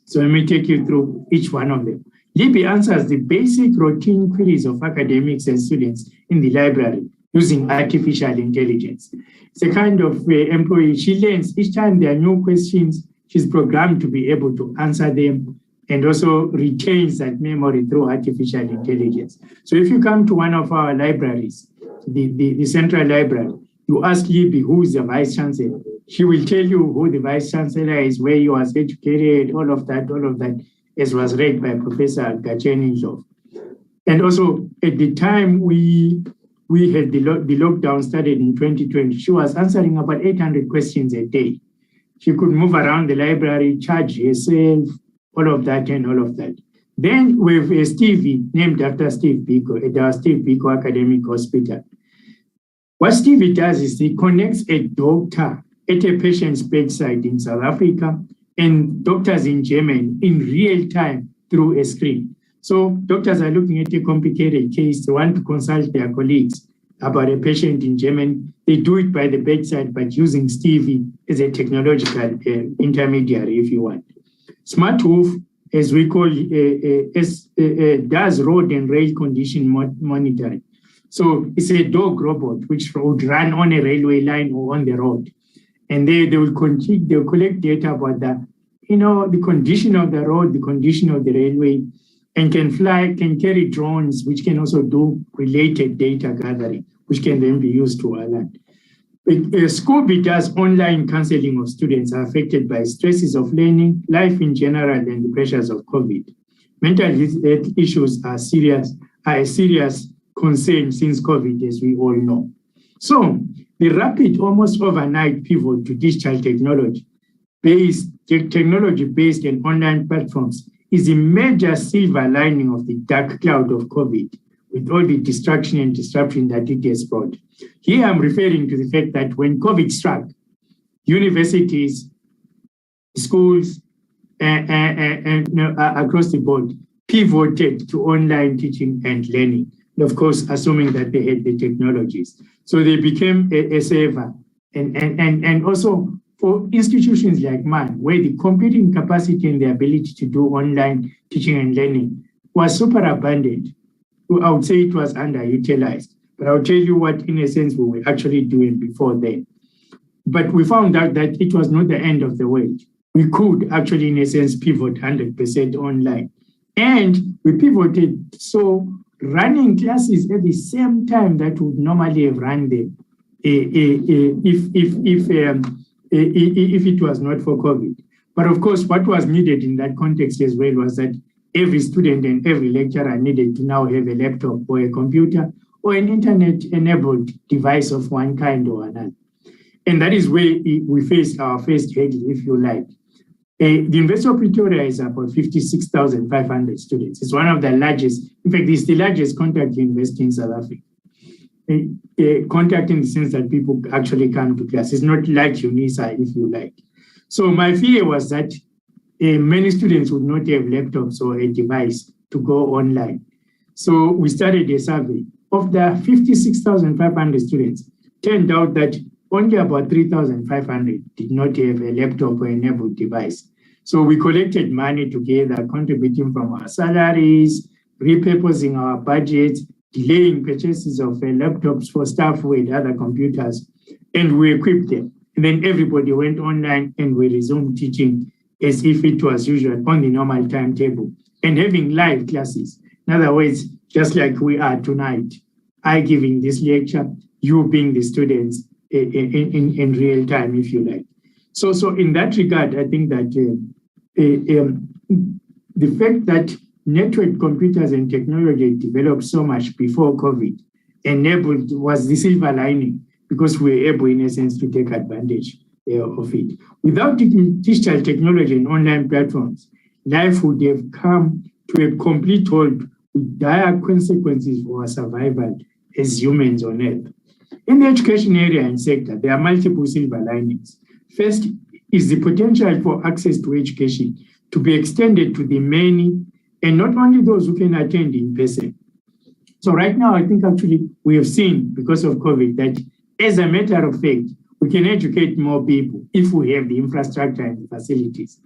So let me take you through each one of them. Libby answers the basic routine queries of academics and students in the library using artificial intelligence. It's a kind of employee. She learns each time there are new questions, she's programmed to be able to answer them and also retains that memory through artificial intelligence. So if you come to one of our libraries, the central library, you ask Libby, who is the Vice Chancellor, she will tell you who the Vice Chancellor is, where he was educated, all of that, as was read by Professor Gachenizov. And also at the time we had the lockdown started in 2020, she was answering about 800 questions a day. She could move around the library, charge herself, all of that. Then with Stevie, named after Steve Biko, at our Steve Biko Academic Hospital. What Stevie does is he connects a doctor at a patient's bedside in South Africa and doctors in Germany in real time through a screen. So doctors are looking at a complicated case. They want to consult their colleagues about a patient in Germany. They do it by the bedside, but using Stevie as a technological intermediary, if you want. SmartWolf, as we call it, does road and rail condition monitoring. So it's a dog robot which would run on a railway line or on the road. And they will collect data about the condition of the road, the condition of the railway, and can carry drones, which can also do related data gathering, which can then be used to alert. Scooby does online counseling of students affected by stresses of learning, life in general, and the pressures of COVID. Mental health issues are a serious concern since COVID, as we all know. So the rapid, almost overnight pivot to digital technology-based and online platforms is a major silver lining of the dark cloud of COVID, with all the distraction and disruption that it has brought. Here I'm referring to the fact that when COVID struck, universities, schools, and across the board pivoted to online teaching and learning. And of course, assuming that they had the technologies. So they became a saver. And also for institutions like mine, where the computing capacity and the ability to do online teaching and learning was super abundant, I would say it was underutilized. But I'll tell you what, in a sense, we were actually doing before then. But we found out that it was not the end of the world. We could actually, in a sense, pivot 100% online. And we pivoted, so running classes at the same time that would normally have run them if it was not for COVID. But of course, what was needed in that context as well was that every student and every lecturer needed to now have a laptop or a computer or an internet-enabled device of one kind or another. And that is where we faced our first hurdle, if you like. The University of Pretoria is about 56,500 students. It's one of the largest, in fact, it's the largest contact university in South Africa. Contact in the sense that people actually come to class. It's not like UNISA, if you like. So my fear was that many students would not have laptops or a device to go online. So we started a survey. Of the 56,500 students, turned out that only about 3,500 did not have a laptop or enabled device. So we collected money together, contributing from our salaries, repurposing our budgets, delaying purchases of laptops for staff who had other computers, and we equipped them. And then everybody went online and we resumed teaching as if it was usual on the normal timetable and having live classes. In other words, just like we are tonight, I giving this lecture, you being the students in real time, if you like. So in that regard, I think that the fact that network computers and technology developed so much before COVID enabled was the silver lining, because we were able, in a sense, to take advantage of it. Without digital technology and online platforms, life would have come to a complete halt with dire consequences for our survival as humans on Earth. In the education area and sector, there are multiple silver linings. First is the potential for access to education to be extended to the many, and not only those who can attend in person. So right now, I think actually we have seen, because of COVID, that as a matter of fact, we can educate more people if we have the infrastructure and the facilities,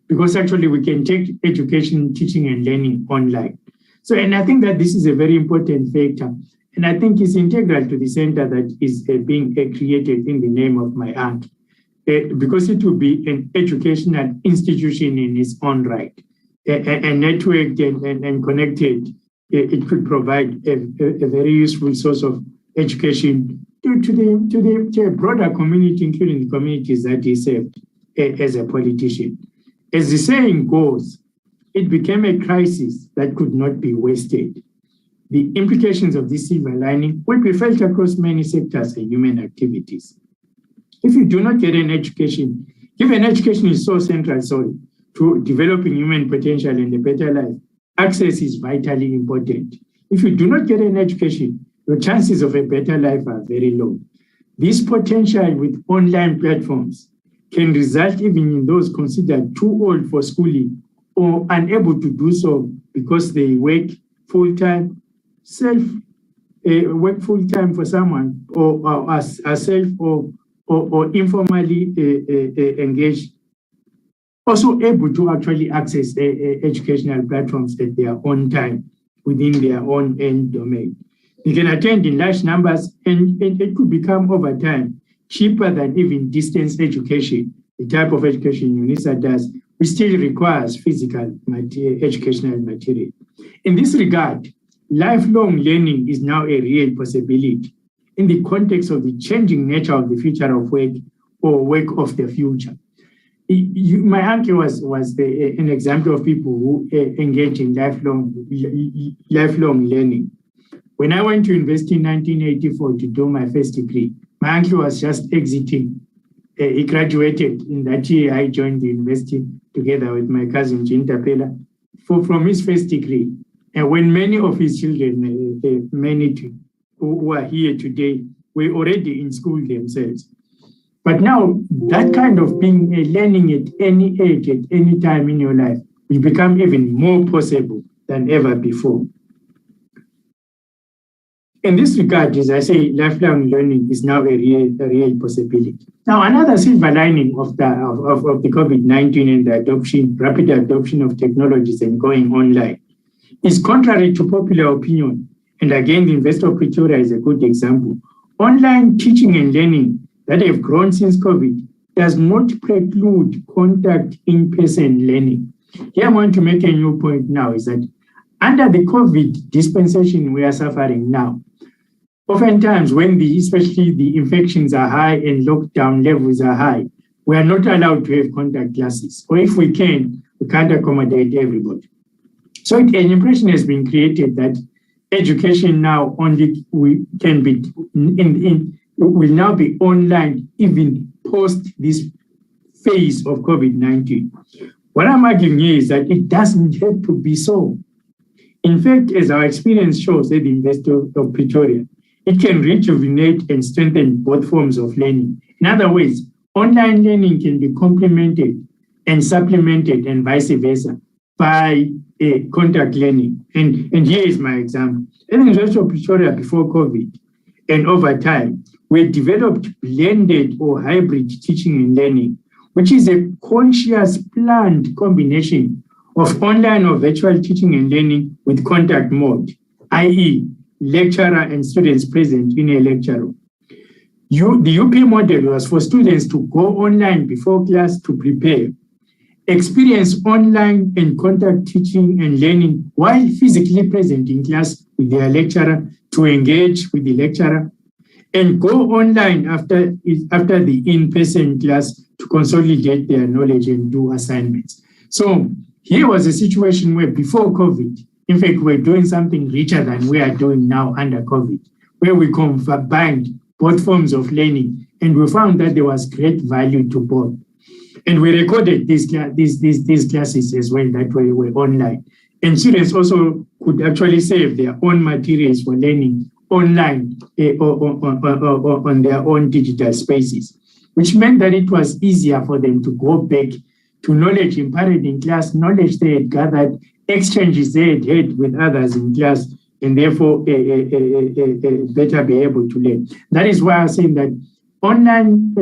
because actually we can take education, teaching and learning online. So, and I think that this is a very important factor. And I think it's integral to the center that is being created in the name of my aunt, because it will be an educational institution in its own right, and networked and connected. It could provide a very useful source of education to the broader community, including the communities that he served as a politician. As the saying goes, it became a crisis that could not be wasted. The implications of this silver lining will be felt across many sectors and human activities. If you do not get an education, given education is so central, to developing human potential and a better life, access is vitally important. If you do not get an education, your chances of a better life are very low. This potential with online platforms can result even in those considered too old for schooling or unable to do so because they work full-time, work full-time for someone, or are self or informally engaged, also able to actually access educational platforms at their own time within their own end domain. You can attend in large numbers, and it could become over time cheaper than even distance education, the type of education UNISA does, which still requires physical educational material. In this regard, lifelong learning is now a real possibility in the context of the changing nature of the future of work or work of the future. My uncle was an example of people who engage in lifelong learning. When I went to university in 1984 to do my first degree, my uncle was just exiting. He graduated in that year. I joined the university together with my cousin Jean Tapela from his first degree. And when many of his children, many who are here today, were already in school themselves. But now that kind of being learning at any age, at any time in your life, will become even more possible than ever before. In this regard, as I say, lifelong learning is now a real possibility. Now, another silver lining of the COVID-19 and the rapid adoption of technologies and going online is contrary to popular opinion. And again, the University of Pretoria is a good example. Online teaching and learning that have grown since COVID does not preclude contact in-person learning. Here I want to make a new point now is that under the COVID dispensation we are suffering now, oftentimes when especially the infections are high and lockdown levels are high, we are not allowed to have contact classes. Or if we can, we can't accommodate everybody. So an impression has been created that education now only will now be online even post this phase of COVID-19. What I'm arguing here is that it doesn't have to be so. In fact, as our experience shows at the University of Pretoria, it can rejuvenate and strengthen both forms of learning. In other words, online learning can be complemented and supplemented and vice versa by contact learning. And here is my example. At the University of Pretoria before COVID and over time, we developed blended or hybrid teaching and learning, which is a conscious, planned combination of online or virtual teaching and learning with contact mode, i.e., lecturer and students present in a lecture room. The UP model was for students to go online before class to prepare, experience online and contact teaching and learning while physically present in class with their lecturer to engage with the lecturer, and go online after the in-person class to consolidate their knowledge and do assignments. So here was a situation where before COVID, in fact, we're doing something richer than we are doing now under COVID, where we combined both forms of learning, and we found that there was great value to both. And we recorded these classes as well that were online. And students also could actually save their own materials for learning online on their own digital spaces, which meant that it was easier for them to go back to knowledge imparted in class, knowledge they had gathered, exchanges they had had with others in class, and therefore better be able to learn. That is why I'm saying that online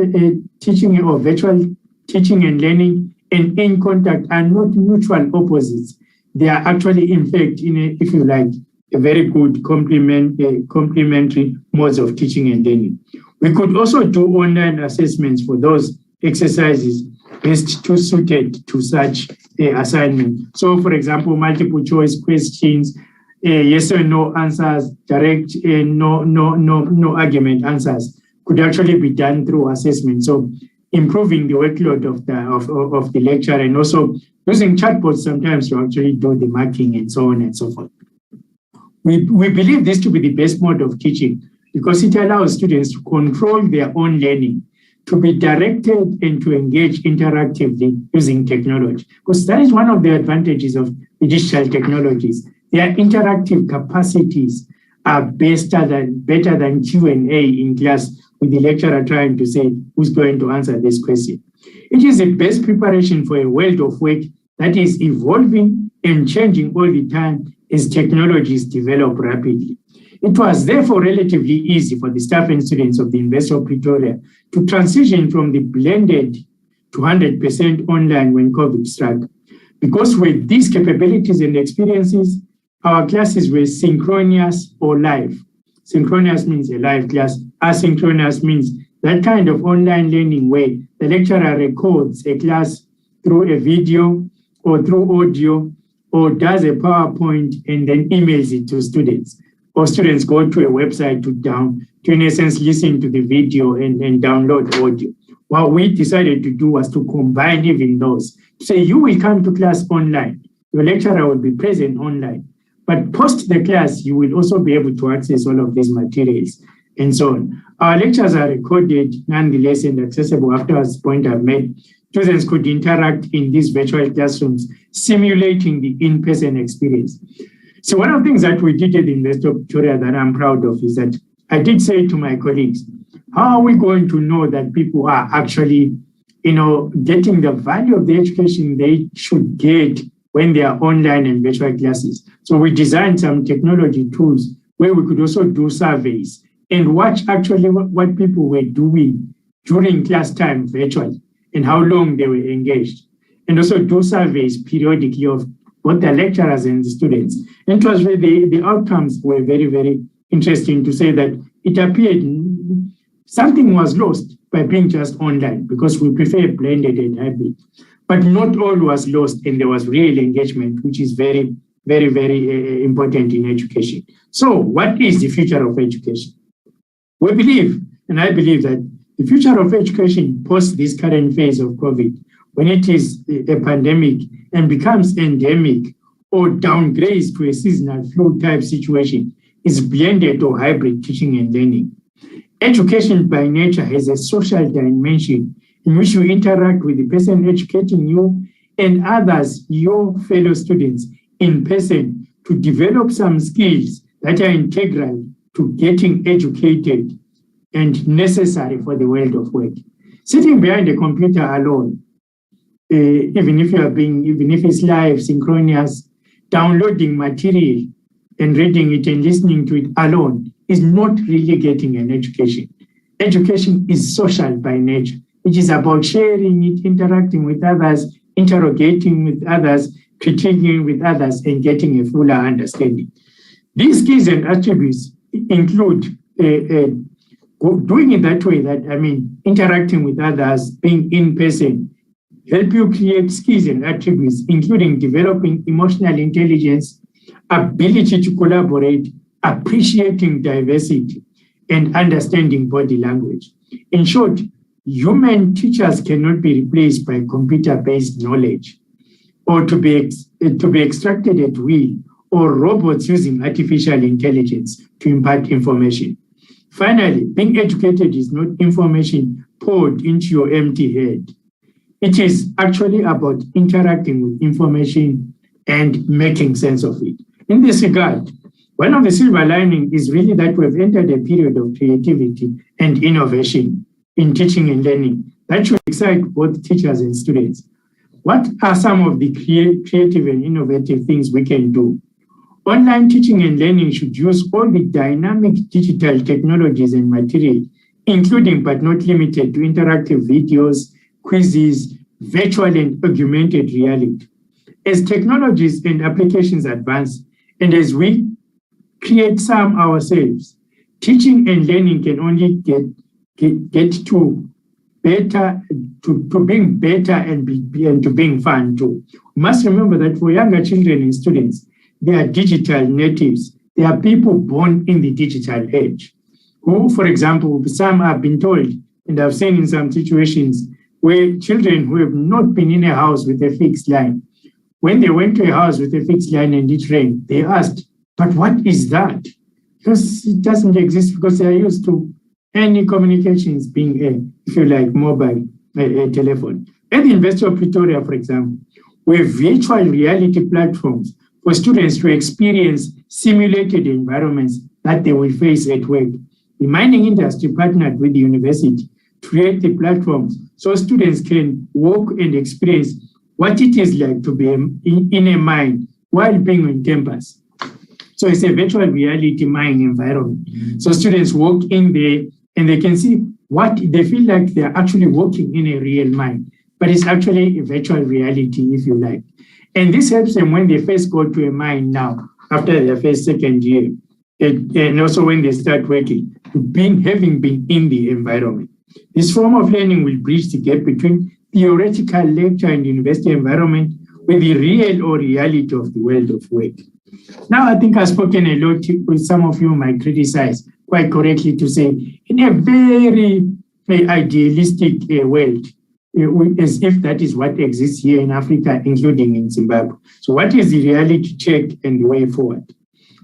teaching or virtual teaching and learning and in contact are not mutual opposites. They are actually, in fact, if you like, a very good complementary modes of teaching and learning. We could also do online assessments for those exercises best suited to such assignment. So, for example, multiple choice questions, yes or no answers, direct no argument answers could actually be done through assessment. So, improving the workload of the lecture, and also using chatbots sometimes to actually do the marking and so on and so forth. We believe this to be the best mode of teaching because it allows students to control their own learning, to be directed and to engage interactively using technology. Because that is one of the advantages of the digital technologies. Their interactive capacities are better than Q&A in class with the lecturer trying to say who's going to answer this question. It is the best preparation for a world of work that is evolving and changing all the time as technologies develop rapidly. It was therefore relatively easy for the staff and students of the University of Pretoria to transition from the blended to 100% online when COVID struck. Because with these capabilities and experiences, our classes were synchronous or live. Synchronous means a live class. Asynchronous means that kind of online learning where the lecturer records a class through a video or through audio or does a PowerPoint and then emails it to students. Or students go to a website to in essence, listen to the video and download audio. What we decided to do was to combine even those. Say you will come to class online. Your lecturer will be present online. But post the class, you will also be able to access all of these materials and so on. Our lectures are recorded nonetheless and accessible afterwards, point I've made. Students could interact in these virtual classrooms, simulating the in-person experience. So one of the things that we did at the University of Pretoria that I'm proud of is that I did say to my colleagues, how are we going to know that people are actually, getting the value of the education they should get when they are online and virtual classes? So we designed some technology tools where we could also do surveys and watch actually what people were doing during class time virtually and how long they were engaged. And also do surveys periodically of both the lecturers and the students. And it was really, the outcomes were very, very interesting to say that it appeared something was lost by being just online because we prefer blended and hybrid. But not all was lost and there was real engagement, which is very, very, very important in education. So what is the future of education? We believe, and I believe that the future of education post this current phase of COVID, when it is a pandemic and becomes endemic or downgrades to a seasonal flu type situation, is blended or hybrid teaching and learning. Education by nature has a social dimension in which you interact with the person educating you and others, your fellow students, in person to develop some skills that are integral to getting educated and necessary for the world of work. Sitting behind a computer alone, even if it's live, synchronous, downloading material and reading it and listening to it alone is not really getting an education. Education is social by nature, which is about sharing it, interacting with others, interrogating with others, critiquing with others, and getting a fuller understanding. These skills and attributes include doing it that way, interacting with others, being in person, help you create skills and attributes, including developing emotional intelligence, ability to collaborate, appreciating diversity, and understanding body language. In short, human teachers cannot be replaced by computer-based knowledge or to be extracted at will, or robots using artificial intelligence to impart information. Finally, being educated is not information poured into your empty head. It is actually about interacting with information and making sense of it. In this regard, one of the silver linings is really that we've entered a period of creativity and innovation in teaching and learning that should excite both teachers and students. What are some of the creative and innovative things we can do? Online teaching and learning should use all the dynamic digital technologies and material, including but not limited to interactive videos, quizzes, virtual and augmented reality. As technologies and applications advance, and as we create some ourselves. Teaching and learning can only get to better, to being better and to being fun too. We must remember that for younger children and students, they are digital natives. They are people born in the digital age. Who, for example, some have been told, and I've seen in some situations where children who have not been in a house with a fixed line, when they went to a house with a fixed line and it rained, they asked, but what is that? Because it doesn't exist, because they are used to any communications being, if you like, mobile telephone. At the University of Pretoria, for example, we have virtual reality platforms for students to experience simulated environments that they will face at work. The mining industry partnered with the university to create the platforms so students can walk and experience what it is like to be in a mine while being on campus. So it's a virtual reality mine environment. So students walk in there and they can see what they feel like they're actually walking in a real mine, but it's actually a virtual reality, if you like. And this helps them when they first go to a mine now, after their first, second year, and also when they start working, having been in the environment. This form of learning will bridge the gap between theoretical lecture and university environment with the real or reality of the world of work. Now, I think I've spoken a lot, which some of you might criticize quite correctly to say, in a very idealistic world, as if that is what exists here in Africa, including in Zimbabwe. So what is the reality check and the way forward?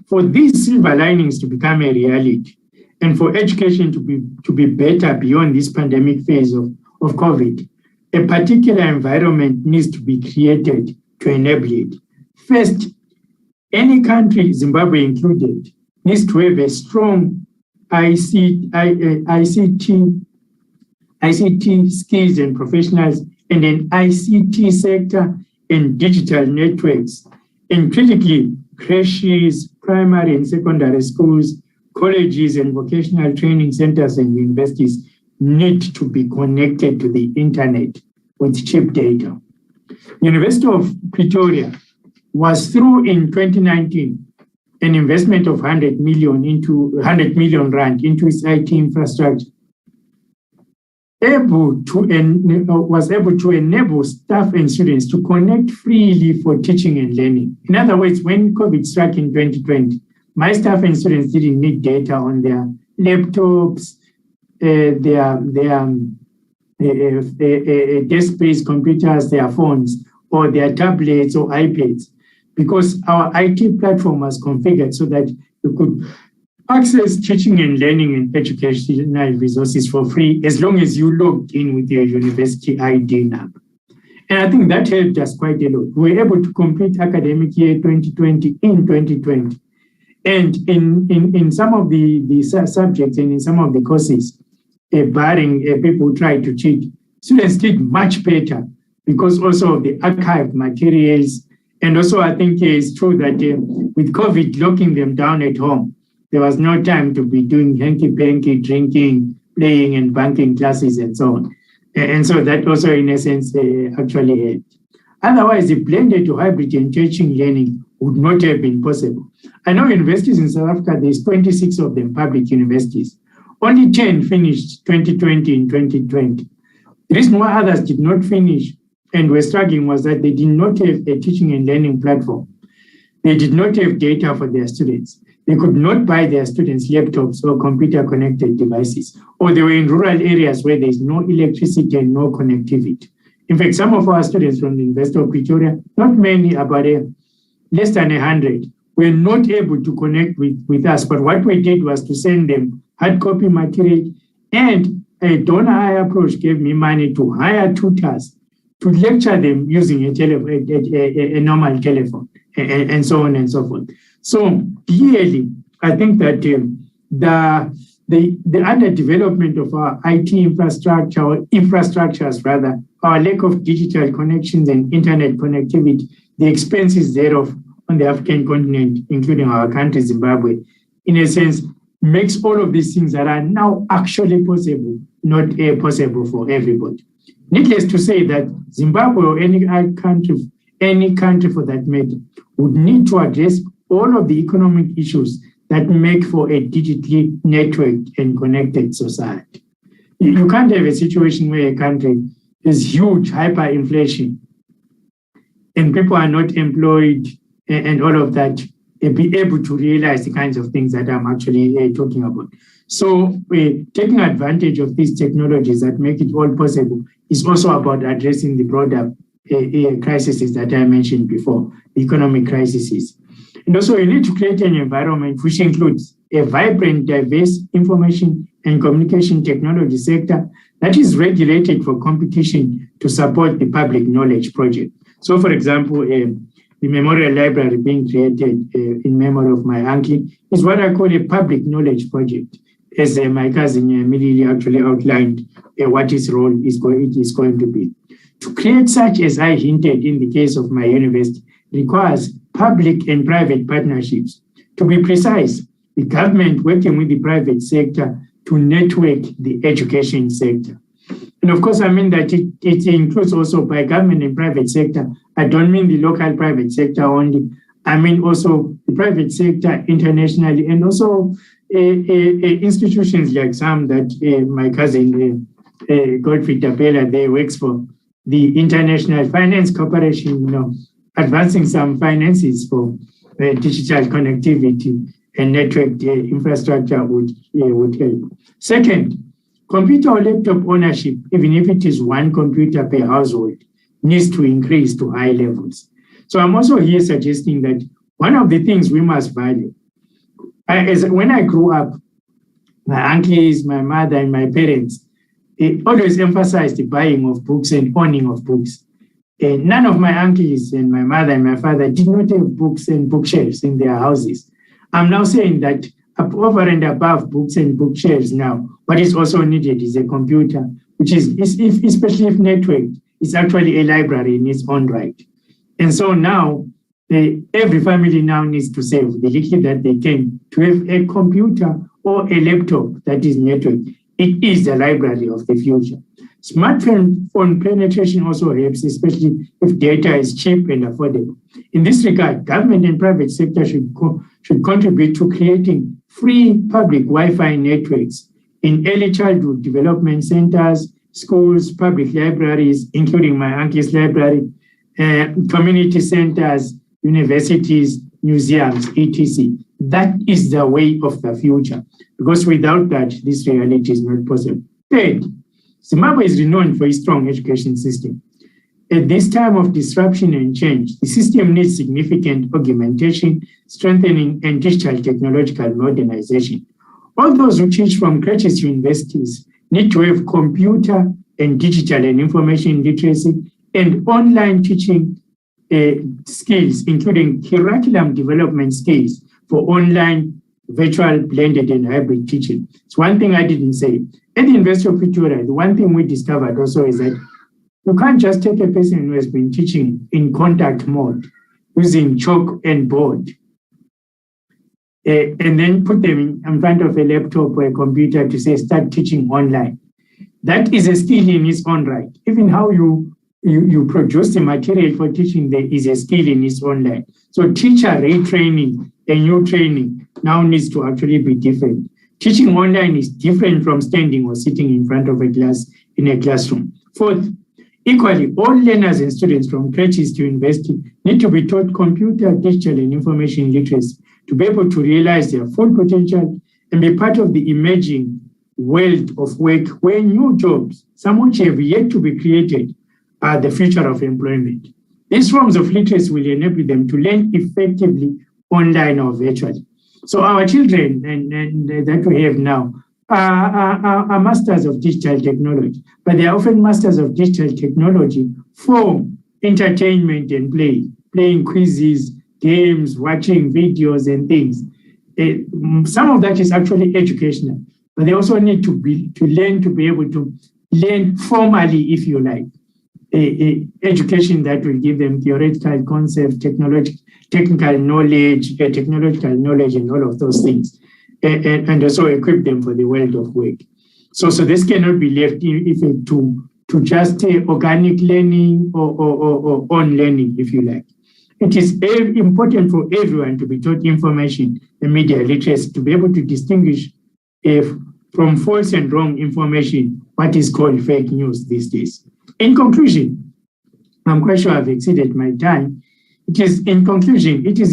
For these silver linings to become a reality, and for education to be better beyond this pandemic phase of COVID, a particular environment needs to be created to enable it. First, any country, Zimbabwe included, needs to have a strong ICT skills and professionals, and an ICT sector and digital networks, and critically, creches, primary and secondary schools, colleges and vocational training centers and universities need to be connected to the internet with cheap data. University of Pretoria was through in 2019 an investment of 100 million rand into its IT infrastructure, was able to enable staff and students to connect freely for teaching and learning. In other words, when COVID struck in 2020, my staff and students didn't need data on their laptops, their desk-based computers, their phones, or their tablets or iPads, because our IT platform was configured so that you could access teaching and learning and educational resources for free as long as you logged in with your university ID number. And I think that helped us quite a lot. We were able to complete academic year 2020 in 2020. And in some of the subjects and in some of the courses, barring people who tried to cheat, students did much better because also of the archived materials. And also I think it's true that with COVID locking them down at home, there was no time to be doing hanky-panky, drinking, playing and banking classes and so on. And so that also in essence actually helped. Otherwise, the blended to hybrid and teaching learning would not have been possible. I know universities in South Africa, there's 26 of them, public universities. Only 10 finished 2020 and 2020. The reason why others did not finish and were struggling was that they did not have a teaching and learning platform. They did not have data for their students. They could not buy their students laptops or computer-connected devices, or they were in rural areas where there's no electricity and no connectivity. In fact, some of our students from the University of Pretoria, not many, about less than 100, were not able to connect with us. But what we did was to send them hard copy material, and a donor approach gave me money to hire tutors to lecture them using a normal telephone, and so on and so forth. So clearly, I think that the underdevelopment of our IT infrastructure, or infrastructures rather, our lack of digital connections and internet connectivity, the expenses thereof on the African continent, including our country, Zimbabwe, in a sense, makes all of these things that are now actually possible, not possible for everybody. Needless to say that Zimbabwe or any country for that matter, would need to address all of the economic issues that make for a digitally networked and connected society. You can't have a situation where a country is huge hyperinflation and people are not employed and all of that, and be able to realize the kinds of things that I'm actually talking about. So taking advantage of these technologies that make it all possible is also about addressing the broader crises that I mentioned before, the economic crises. And also you need to create an environment which includes a vibrant, diverse information and communication technology sector that is regulated for competition to support the public knowledge project. So for example, the memorial library being created in memory of my uncle is what I call a public knowledge project, as my cousin Emily actually outlined what its role is going to be. To create such, as I hinted in the case of my university, requires public and private partnerships. To be precise, the government working with the private sector to network the education sector. And of course, I mean that it includes also by government and private sector. I don't mean the local private sector only. I mean also the private sector internationally, and also institutions like some that my cousin Godfrey Tapela there works for, the International Finance Corporation, advancing some finances for digital connectivity and network infrastructure would help. Second, computer or laptop ownership, even if it is one computer per household, needs to increase to high levels. So I'm also here suggesting that one of the things we must value, when I grew up, my uncles, my mother, and my parents always emphasized the buying of books and owning of books. None of my uncles and my mother and my father did not have books and bookshelves in their houses. I'm now saying that over and above books and bookshelves now, what is also needed is a computer, which is especially if networked, is actually a library in its own right. And so now, every family now needs to save the little that they can to have a computer or a laptop that is networked. It is the library of the future. Smartphone penetration also helps, especially if data is cheap and affordable. In this regard, government and private sector should contribute to creating free public Wi-Fi networks in early childhood development centers, schools, public libraries, including my uncle's library, community centers, universities, museums, etc. That is the way of the future, because without that, this reality is not possible. Third, Zimbabwe is renowned for its strong education system. At this time of disruption and change, the system needs significant augmentation, strengthening, and digital technological modernization. All those who teach from creches to universities need to have computer and digital and information literacy and online teaching skills, including curriculum development skills for online, virtual, blended, and hybrid teaching. It's one thing I didn't say. At the University of Pretoria, the one thing we discovered also is that you can't just take a person who has been teaching in contact mode using chalk and board and then put them in front of a laptop or a computer to say, start teaching online. That is a skill in its own right. Even how you produce the material for teaching there is a skill in its own right. So teacher retraining and new training now needs to actually be different. Teaching online is different from standing or sitting in front of a class in a classroom. Fourth, equally, all learners and students from creches to university need to be taught computer, digital, and information literacy to be able to realize their full potential and be part of the emerging world of work where new jobs, some which have yet to be created, are the future of employment. These forms of literacy will enable them to learn effectively online or virtually. So our children and that we have now are masters of digital technology, but they are often masters of digital technology for entertainment and play, playing quizzes, games, watching videos and things. Some of that is actually educational, but they also need to learn to be able to learn formally, if you like, education that will give them theoretical concepts, technical knowledge, technological knowledge, and all of those things, and also equip them for the world of work. So this cannot be left to just organic learning or on learning, if you like. It is important for everyone to be taught information and media literacy to be able to distinguish from false and wrong information, what is called fake news these days. In conclusion, I'm quite sure I've exceeded my time. It is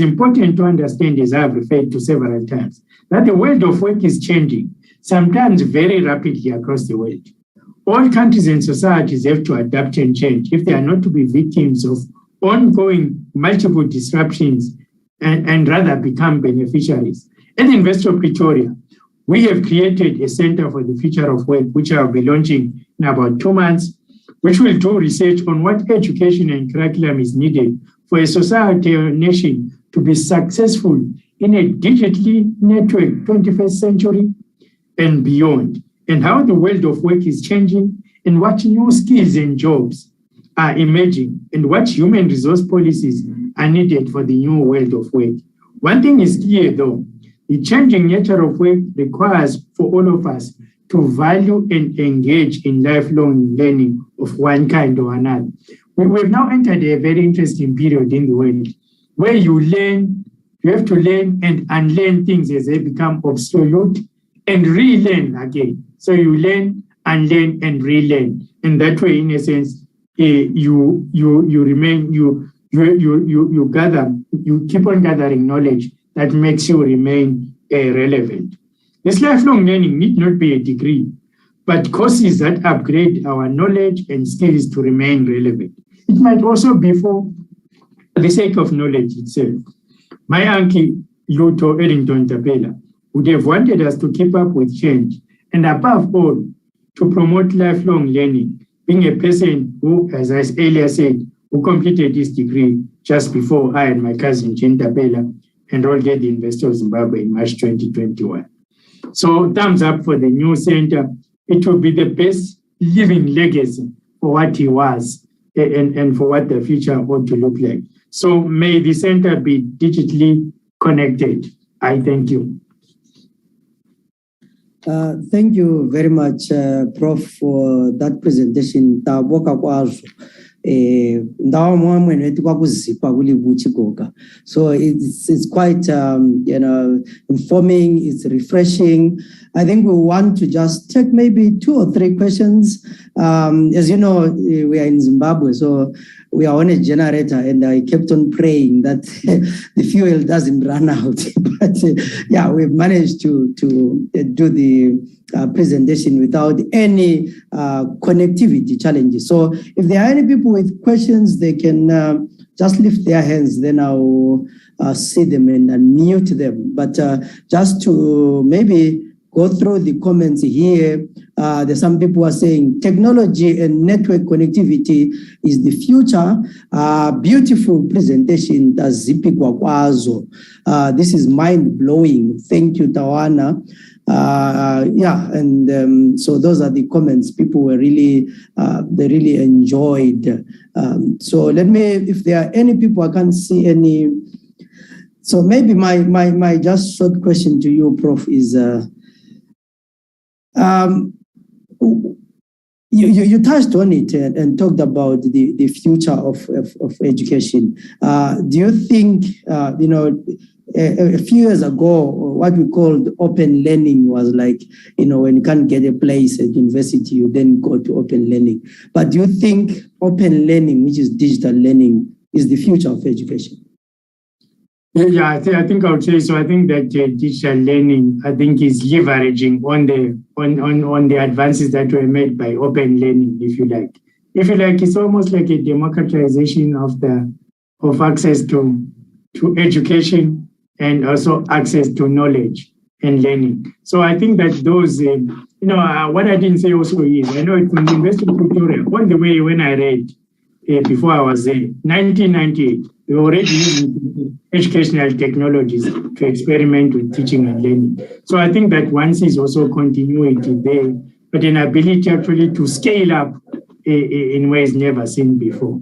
important to understand, as I've referred to several times, that the world of work is changing, sometimes very rapidly across the world. All countries and societies have to adapt and change if they are not to be victims of ongoing multiple disruptions and rather become beneficiaries. At the University of Pretoria, we have created a Center for the Future of Work, which I will be launching in about 2 months, which will do research on what education and curriculum is needed for a society or nation to be successful in a digitally networked 21st century and beyond, and how the world of work is changing and what new skills and jobs are emerging and what human resource policies are needed for the new world of work. One thing is clear though, the changing nature of work requires for all of us to value and engage in lifelong learning of one kind or another. We've now entered a very interesting period in the world where you have to learn and unlearn things as they become obsolete and relearn again. So you learn, unlearn, and relearn. And that way, in a sense, you keep on gathering knowledge that makes you remain relevant. This lifelong learning need not be a degree, but courses that upgrade our knowledge and skills to remain relevant. It might also be for the sake of knowledge itself. My uncle, Lutho Tapela, would have wanted us to keep up with change and above all, to promote lifelong learning, being a person who, as I earlier said, who completed this degree just before I and my cousin, Chancellor Tapela, enrolled at the University of Zimbabwe in March 2021. So thumbs up for the new center. It will be the best living legacy for what he was and for what the future ought to look like. So may the center be digitally connected. I thank you. Thank you very much, Prof, for that presentation. So it's quite informing, it's refreshing. I think we want to just take maybe 2 or 3 questions. As you know, we are in Zimbabwe, so we are on a generator, and I kept on praying that the fuel doesn't run out. But yeah, we've managed to do the presentation without any connectivity challenges. So if there are any people with questions, they can just lift their hands, then I'll see them and unmute them. But just to maybe go through the comments here, there's some people are saying technology and network connectivity is the future. Beautiful presentation, this is mind-blowing. Thank you, Tawana. So those are the comments. People were really, they really enjoyed. So let me, if there are any people, I can't see any. So maybe my just short question to you, Prof, is, you touched on it and talked about the future of education. Do you think, a few years ago, what we called open learning was like, when you can't get a place at university, you then go to open learning. But do you think open learning, which is digital learning, is the future of education? Yeah, I think I would say so. I think that digital learning, I think, is leveraging on the advances that were made by open learning, if you like. If you like, it's almost like a democratization of access to education and also access to knowledge and learning. So I think that those, what I didn't say also is, I know it's in the University of Pretoria, all the way when I read before I was there, 1998, we were already using educational technologies to experiment with teaching and learning. So I think that one sees also continuity there, but an ability actually to scale up in ways never seen before.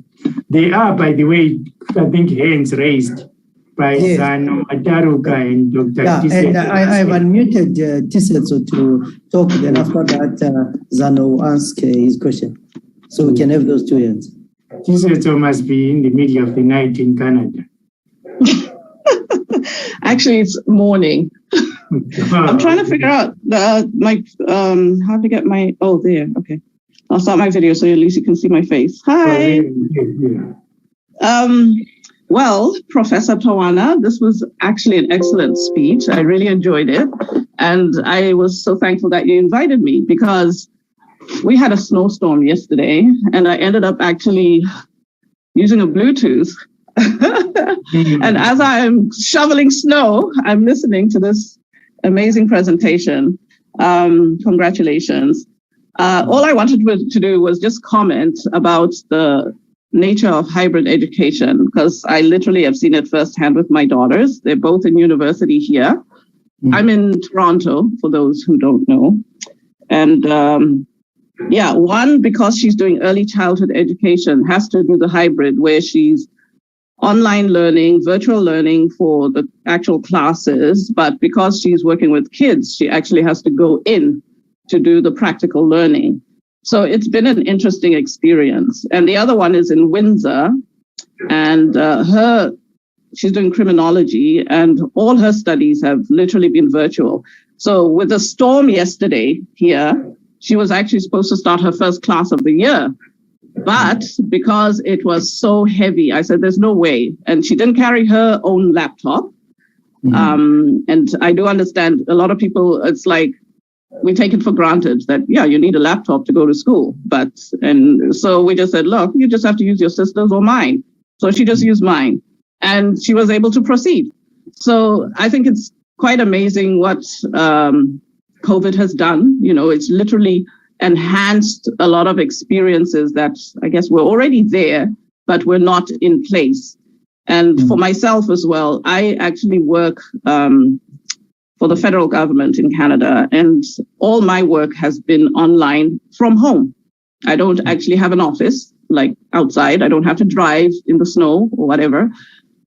They are, by the way, I think hands raised by Zano, Ataruka, and Dr. Tisetso. And I've unmuted Tisetso to talk, then after that, Zano will ask his question. So we can have those 2 hands. Tisetso must be in the middle of the night in Canada. Actually, it's morning. I'm trying to figure out how to get my, oh, there, okay. I'll start my video so at least you can see my face. Hi. Well, Professor Tawana, this was actually an excellent speech. I really enjoyed it. And I was so thankful that you invited me because we had a snowstorm yesterday and I ended up actually using a Bluetooth. And as I'm shoveling snow, I'm listening to this amazing presentation. Congratulations. All I wanted to do was just comment about the nature of hybrid education, because I literally have seen it firsthand with my daughters. They're both in university here. I'm in Toronto, for those who don't know. And yeah, one, because she's doing early childhood education, has to do the hybrid where she's online learning, virtual learning for the actual classes. But because she's working with kids, she actually has to go in to do the practical learning. So it's been an interesting experience. And the other one is in Windsor, and she's doing criminology, and all her studies have literally been virtual. So with the storm yesterday here, she was actually supposed to start her first class of the year. But because it was so heavy, I said, there's no way. And she didn't carry her own laptop. And I do understand a lot of people, it's like, we take it for granted that, yeah, you need a laptop to go to school. And so we just said, look, you just have to use your sister's or mine. So she just used mine and she was able to proceed. So I think it's quite amazing what COVID has done. You know, it's literally enhanced a lot of experiences that I guess were already there, but were not in place. And for myself as well, I actually work for the federal government in Canada, and all my work has been online from home. I don't actually have an office like outside. I don't have to drive in the snow or whatever,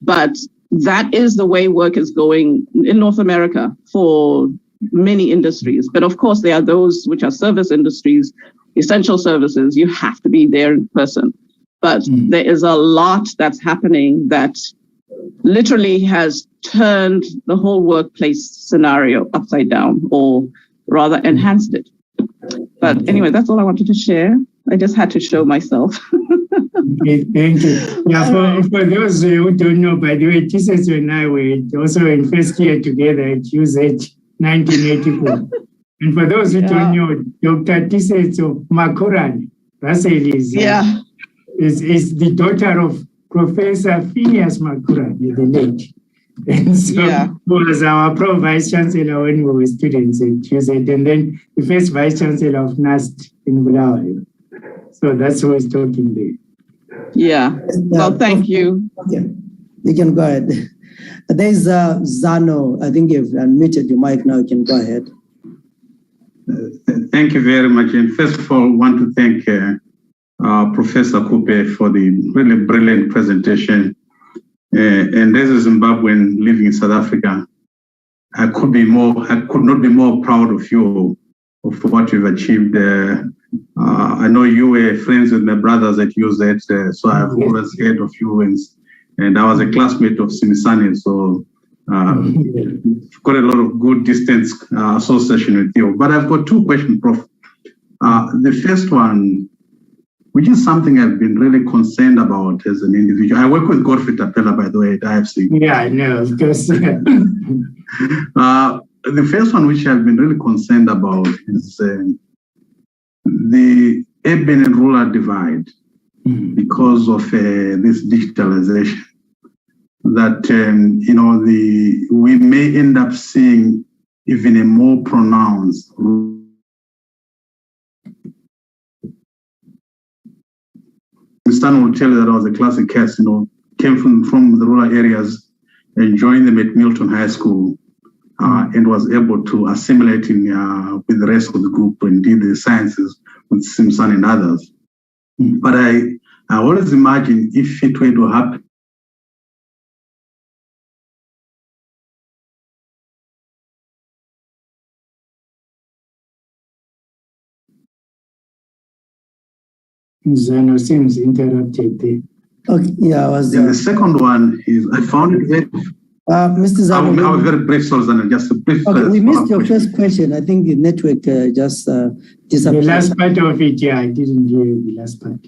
but that is the way work is going in North America for many industries. But of course, there are those which are service industries, essential services. You have to be there in person. But there is a lot that's happening that literally has turned the whole workplace scenario upside down, or rather enhanced it. But anyway, that's all I wanted to share. I just had to show myself. Okay, thank you. Yeah, for those who don't know, by the way, Tisses and I were also in first year together at USH 1984. And for those who don't know, Dr. Tisses of Makurani, Russell is the daughter of Professor Phineas Makurani, the late. And so who was our pro vice chancellor when we were students at USH, and then the first vice chancellor of NAST in Bulawayo. So that's who is talking there. Yeah. Well, thank you. Okay. You can go ahead. There's Zano. I think you've unmuted your mic now. You can go ahead. Thank you very much. And first of all, I want to thank Professor Kupe for the really brilliant presentation. And as a Zimbabwean living in South Africa, I could not be more proud of you, of what you've achieved. I know you were friends with my brothers at UZ, so I've always heard of you, and I was a classmate of Simisane, so I've got a lot of good distance association with you. But I've got two questions, Prof. The first one, which is something I've been really concerned about as an individual. I work with Godfrey Tapela, by the way, at IFC. Yeah, I know, of course. The first one, which I've been really concerned about, is the urban and rural divide because of this digitalization. That we may end up seeing even a more pronounced. The son will tell you that I was a classic case, came from the rural areas and joined them at Milton High School and was able to assimilate with the rest of the group and did the sciences with Simpson and others. But I always imagine if it were to happen, Zano seems interrupted there. Okay, yeah, I was. The second one is I found it very. Mr. Zabu, I was very brief, Solzana, just a brief. Okay, we missed your first question. I think the network just disappeared. The last part of it, yeah, I didn't hear the last part.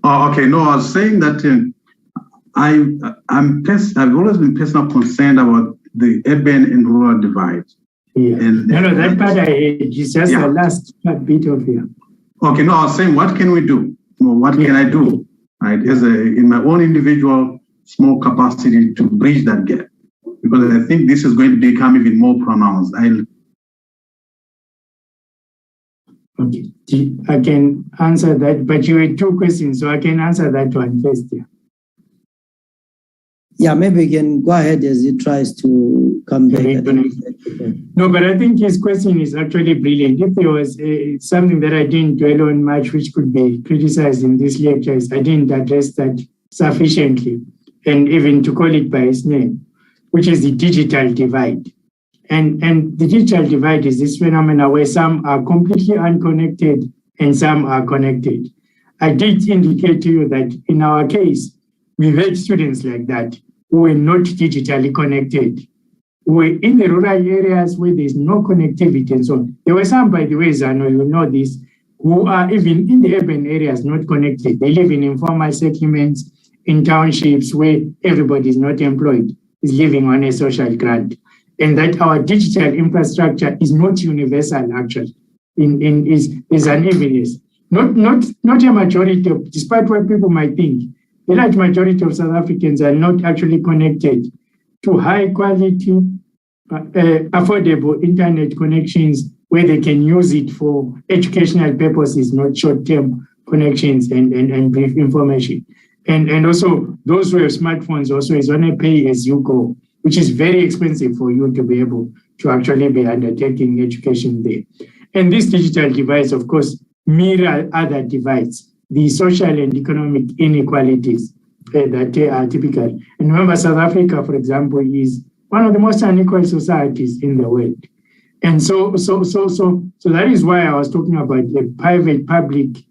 Oh, okay. No, I was saying that I've always been personally concerned about the urban and rural divide. Yeah. And no, that part I heard. It's just the last bit of it. Okay, no, I was saying, what can we do? What can I do? Right, in my own individual small capacity to bridge that gap, because I think this is going to become even more pronounced. Okay, I can answer that, but you had two questions, so I can answer that one first. Yeah. Yeah, maybe you can go ahead as he tries to come back. No, but I think his question is actually brilliant. If there was something that I didn't dwell on much, which could be criticized in this lecture, is I didn't address that sufficiently, and even to call it by its name, which is the digital divide. And the digital divide is this phenomena where some are completely unconnected and some are connected. I did indicate to you that in our case, we've had students like that who were not digitally connected, who were in the rural areas where there's no connectivity and so on. There were some, by the way, Zano, you know this, who are even in the urban areas not connected. They live in informal settlements, in townships where everybody is not employed, is living on a social grant. And that our digital infrastructure is not universal, actually, is unevenness. Not a majority of, despite what people might think, the large majority of South Africans are not actually connected to high quality, affordable internet connections where they can use it for educational purposes, not short-term connections and brief information. And also those who have smartphones also is on a pay-as-you-go, which is very expensive for you to be able to actually be undertaking education there. And these digital divides, of course, mirror other divides, the social and economic inequalities that are typical. And remember, South Africa, for example, is one of the most unequal societies in the world. And so that is why I was talking about the private-public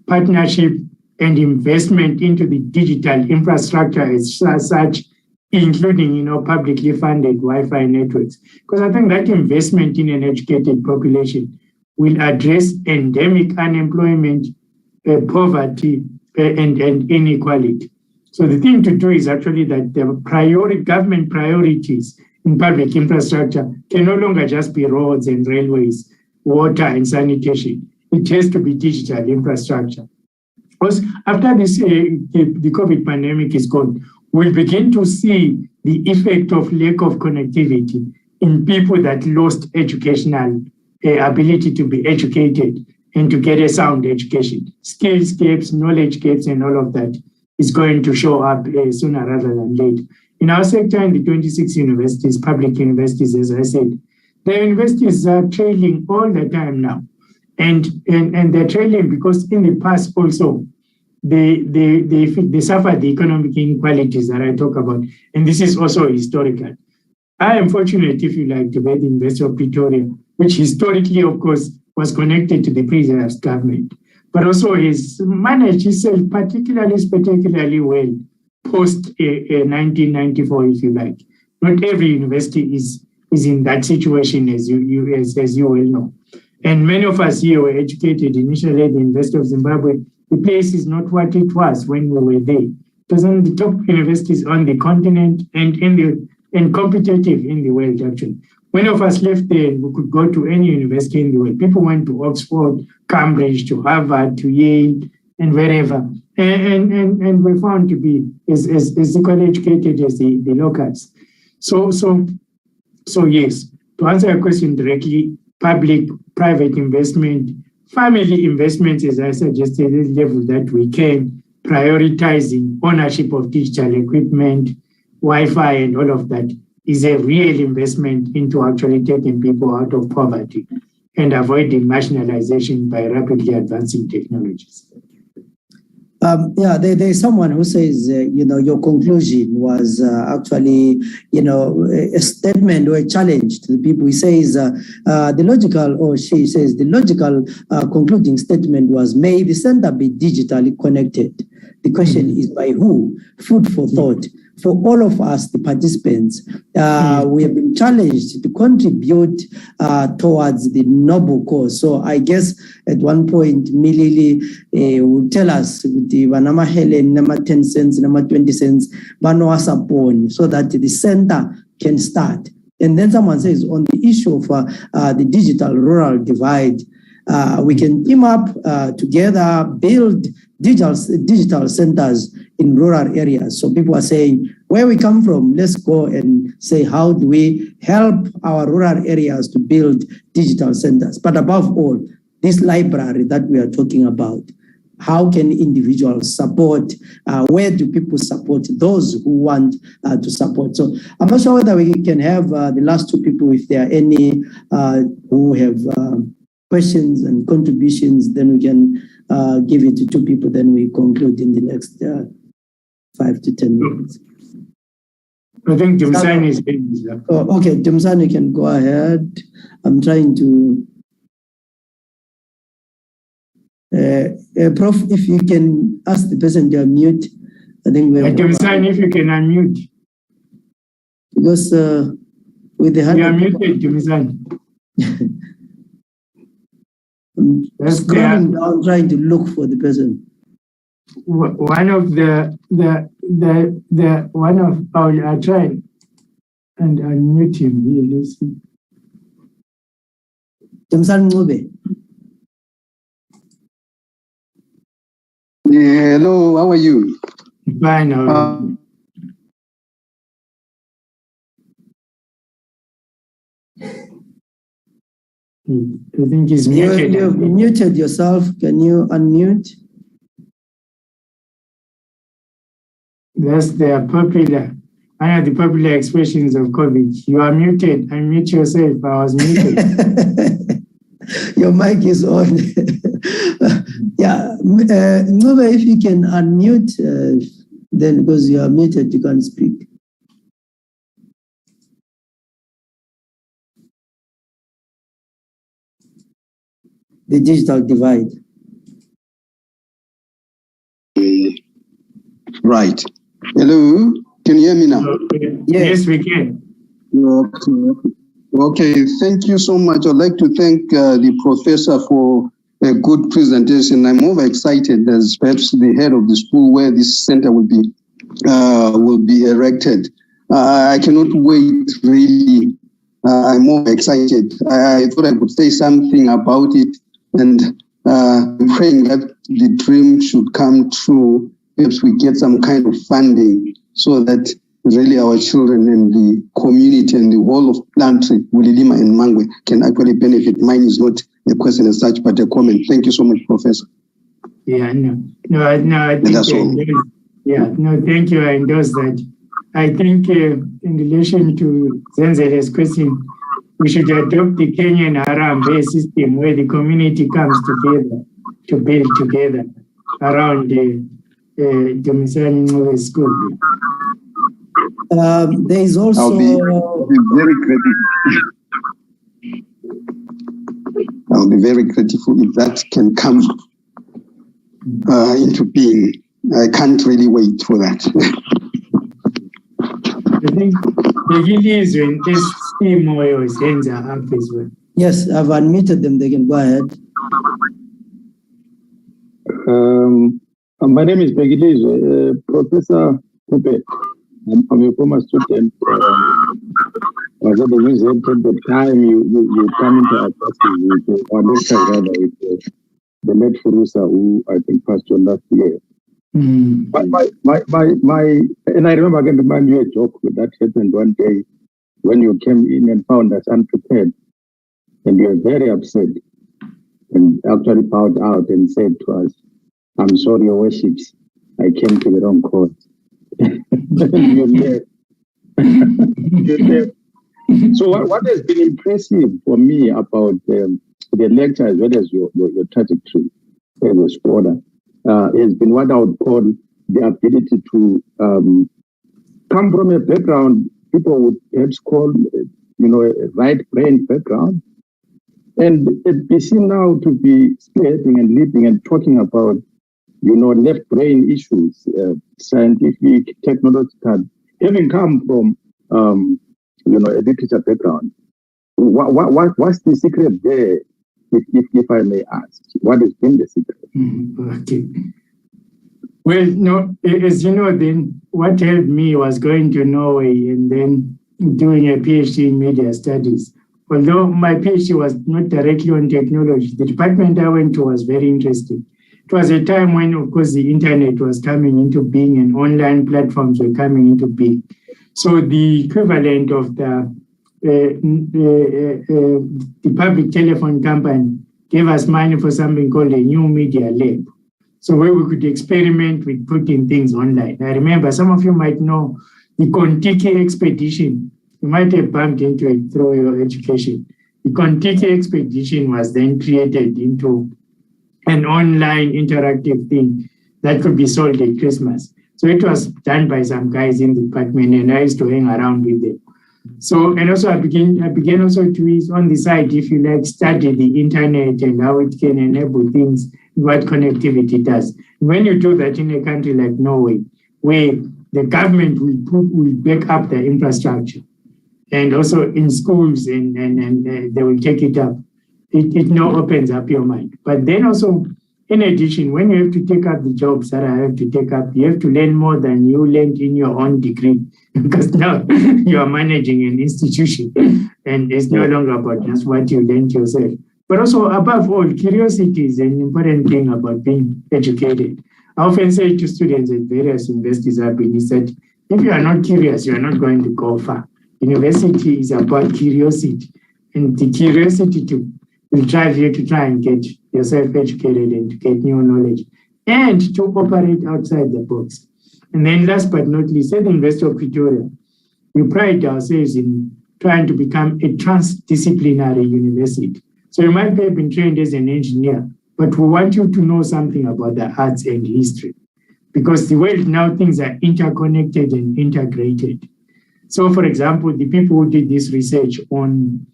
partnership and investment into the digital infrastructure as such, including, publicly funded Wi-Fi networks. Because I think that investment in an educated population will address endemic unemployment, poverty, and inequality. So the thing to do is actually that the government priorities in public infrastructure can no longer just be roads and railways, water and sanitation. It has to be digital infrastructure. Because after this, the COVID pandemic is gone, we'll begin to see the effect of lack of connectivity in people that lost educational ability to be educated and to get a sound education. Skills gaps, knowledge gaps, and all of that is going to show up sooner rather than later. In our sector, in the 26 universities, public universities, as I said, the universities are trailing all the time now. And they're trailing because in the past also, they suffer the economic inequalities that I talk about. And this is also historical. I am fortunate, if you like, to be at the University of Pretoria, which historically, of course, was connected to the previous government, but also has managed itself particularly well post 1994, if you like. Not every university is in that situation, as you well know. And many of us here were educated initially at the University of Zimbabwe. The place is not what it was when we were there. It was one of the top universities on the continent and competitive in the world, actually. Many of us left there and we could go to any university in the world. People went to Oxford, Cambridge, to Harvard, to Yale, and wherever. And were found to be as equally educated as the locals. So yes, to answer your question directly, public, private investment, family investments, as I suggested, at the level that we can, prioritizing ownership of digital equipment, Wi-Fi, and all of that is a real investment into actually taking people out of poverty and avoiding marginalization by rapidly advancing technologies. There's someone who says, your conclusion was actually, a statement or a challenge to the people. He says the logical concluding statement was, may the center be digitally connected. The question is by who? Food for thought. For all of us, the participants, we have been challenged to contribute towards the noble cause. So I guess at one point, Milili will tell us the Vanama Helen, number 10 cents, number 20 cents, Banoasapon, so that the center can start. And then someone says on the issue of the digital rural divide, we can team up together, build digital centers in rural areas. So people are saying, where we come from, let's go and say, how do we help our rural areas to build digital centers? But above all, this library that we are talking about, how can individuals support? Where do people support those who want to support? So I'm not sure whether we can have the last two people, if there are any who have questions and contributions, then we can give it to two people, then we conclude in the next 5 to 10 minutes. I think Dumsani is finished. Oh, okay, Dumsani, you can go ahead. I'm trying to... Prof, if you can ask the person to unmute, I think we have... Dumsani, if you can unmute. Because with the hand... You are muted, Dumsani. I'm scrolling down trying to look for the person. One of I'll try and unmute him. Here, listen. Jamsan Ngube. Hello, how are you? Fine. I think he's muted. You've muted yourself. Can you unmute? That's the popular, one of the popular expressions of COVID. You are muted. Unmute yourself. I was muted. Your mic is on. Yeah. Ngube, if you can unmute, then because you are muted, you can't speak. The digital divide. Right. Hello, can you hear me now? Yes, we can. Okay, thank you so much. I'd like to thank the professor for a good presentation. I'm overexcited as perhaps the head of the school where this center will be erected. I cannot wait, really. I'm more excited. I thought I could say something about it, and praying that the dream should come true. Perhaps we get some kind of funding so that really our children and the community and the whole of Plantry, Wililima and Mangwe can actually benefit. Mine is not a question as such, but a comment. Thank you so much, Professor. Yeah, no, I think that's all. Thank you. I endorse that. I think in relation to Zenzel's question, we should adopt the Kenyan Harambe system where the community comes together to build together around the Dumsani school. There is also... I'll be very grateful. I'll be very grateful if that can come into being. I can't really wait for that. I think the Gillies in this team was hands are up as well. Yes, I've unmuted them. They can go ahead. My name is Begiliz, Professor Kupe. I'm a former student. I was at the museum at the time you come into our classes with our lecture rather with the late Furusa, who I think passed on last year. But and I remember I can remind you a joke that happened one day when you came in and found us unprepared, and you were very upset, and actually bowed out and said to us, "I'm sorry, your worships, I came to the wrong cause." So what has been impressive for me about the lecture as well as your trajectory as a scholar has been what I would call the ability to come from a background people would perhaps call a right brain background, and be seen now to be spearheading and leading and talking about left brain issues, scientific, technological, having come from, a literature background. What's the secret there, if I may ask? What has been the secret? Okay. Well, no, as you know, then what helped me was going to Norway and then doing a PhD in media studies. Although my PhD was not directly on technology, the department I went to was very interesting. It was a time when, of course, the internet was coming into being and online platforms were coming into being. So the equivalent of the public telephone company gave us money for something called a new media lab. So where we could experiment with putting things online. I remember some of you might know the Kontiki expedition. You might have bumped into it through your education. The Kontiki expedition was then created into an online interactive thing that could be sold at Christmas. So it was done by some guys in the department, and I used to hang around with them. So, and also I began also to, on the side, if you like, study the internet and how it can enable things, what connectivity does. When you do that in a country like Norway, where the government will back up the infrastructure, and also in schools, and they will take it up, it now opens up your mind. But then also, in addition, when you have to take up the jobs that I have to take up, you have to learn more than you learned in your own degree, because now you are managing an institution and it's no longer about just what you learned yourself. But also, above all, curiosity is an important thing about being educated. I often say to students at various universities I've been, is that if you are not curious, you are not going to go far. University is about curiosity, and the curiosity will drive you to try and get yourself educated and to get new knowledge and to operate outside the box. And then last but not least, at the University of Pretoria, we pride ourselves in trying to become a transdisciplinary university. So you might have been trained as an engineer, but we want you to know something about the arts and history, because the world now things are interconnected and integrated. So for example, the people who did this research on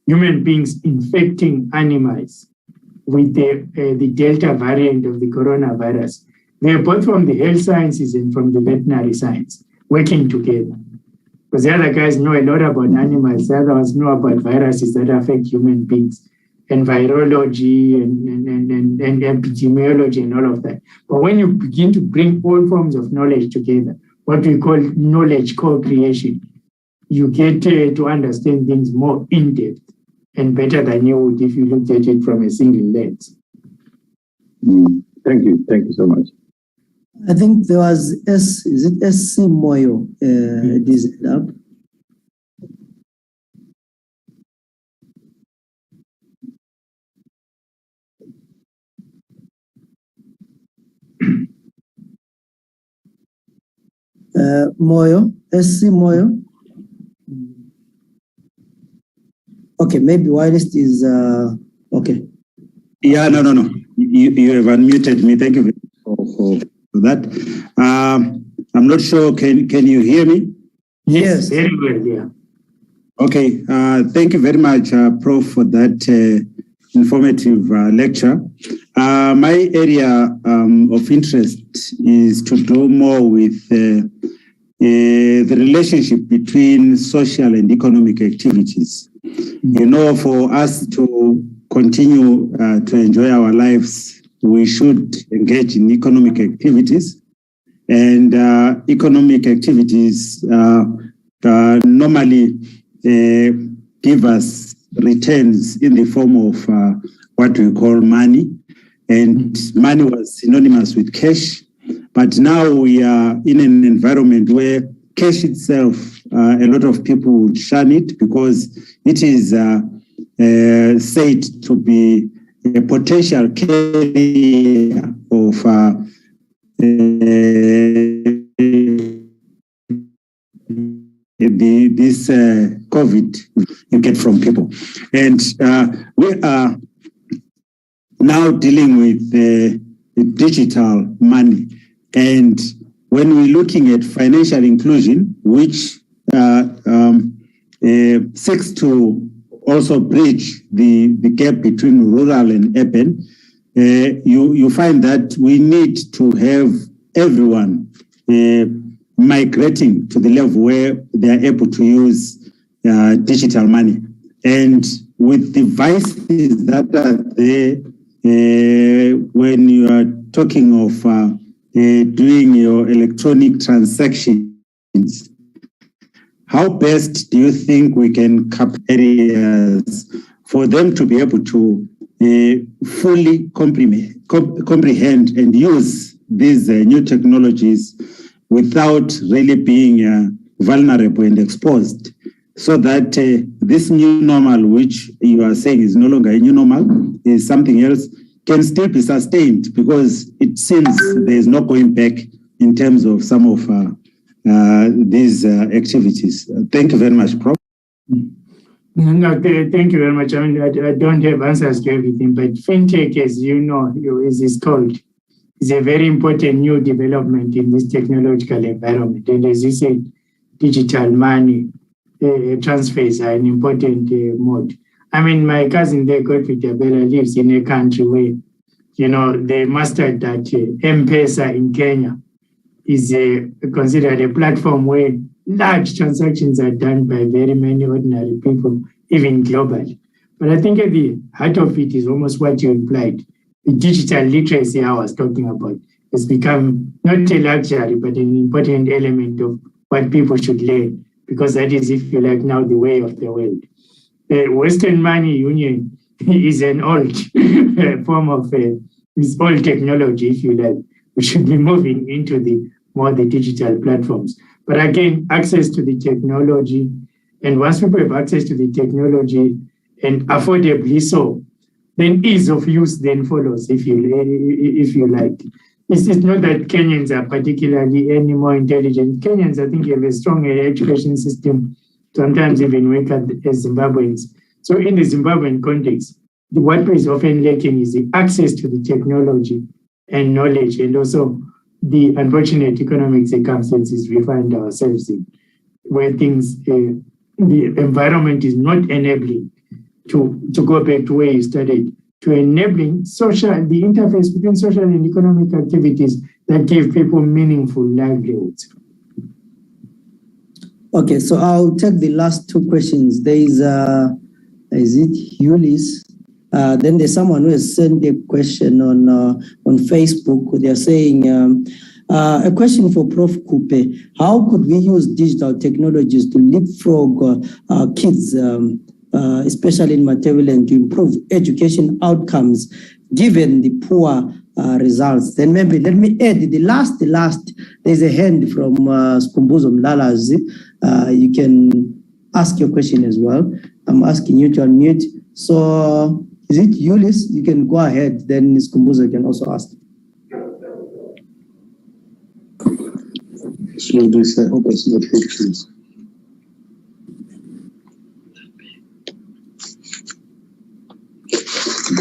human beings infecting animals with the Delta variant of the coronavirus, they are both from the health sciences and from the veterinary science, working together. Because the other guys know a lot about animals, the other ones know about viruses that affect human beings, and virology and epidemiology and all of that. But when you begin to bring all forms of knowledge together, what we call knowledge co-creation, you get to understand things more in depth and better than you would if you looked at it from a single lens. Thank you so much. I think there was is it SC Moyo this up? Moyo, SC Moyo. Okay, maybe whilst is okay. Yeah, no. You have unmuted me. Thank you for that. I'm not sure. Can you hear me? Yes, very well. Yeah. Okay. Thank you very much, Prof, for that informative lecture. My area of interest is to do more with the relationship between social and economic activities. You know, for us to continue to enjoy our lives, we should engage in economic activities. And economic activities normally give us returns in the form of what we call money. And money was synonymous with cash. But now we are in an environment where cash itself, a lot of people would shun it because it is said to be a potential carrier of this COVID you get from people. And we are now dealing with the digital money. And when we're looking at financial inclusion, which seeks to also bridge the gap between rural and urban, you find that we need to have everyone migrating to the level where they are able to use digital money. And with devices that are there, when you are talking of doing your electronic transactions, how best do you think we can cap areas for them to be able to fully comprehend and use these new technologies without really being vulnerable and exposed, so that this new normal, which you are saying is no longer a new normal, is something else, can still be sustained, because it seems there is no going back in terms of some of these activities. Thank you very much, Prof. No, thank you very much. I mean, I don't have answers to everything, but fintech, as you know, as it's called, is a very important new development in this technological environment. And as you said, digital money transfers are an important mode. I mean, my cousin there, Untitled Tapela, lives in a country where, you know, they mastered that M-Pesa in Kenya is considered a platform where large transactions are done by very many ordinary people, even globally. But I think at the heart of it is almost what you implied. The digital literacy I was talking about has become not a luxury, but an important element of what people should learn, because that is, if you like, now the way of the world. Western money union is an old form of this old technology, if you like. We should be moving into the digital platforms. But again, access to the technology, and once people have access to the technology and affordably so, then ease of use then follows, if you like. It's not that Kenyans are particularly any more intelligent. Kenyans, I think, have a strong education system, sometimes even weaker as Zimbabweans. So in the Zimbabwean context, what is often lacking is the access to the technology and knowledge, and also the unfortunate economic circumstances we find ourselves in, where things, the environment is not enabling to go back to where you started, to enabling the interface between social and economic activities that give people meaningful livelihoods. Okay, so I'll take the last two questions. There is it Yulis? Then there's someone who has sent a question on Facebook. They're saying, a question for Prof. Kupe. How could we use digital technologies to leapfrog kids, especially in Matabeleland, to improve education outcomes given the poor results? Then maybe let me add the last. There's a hand from Skumbuzo Mlalazi. You can ask your question as well. I'm asking you to unmute. So is it Yulis? You can go ahead. Then Skumbuzo can also ask.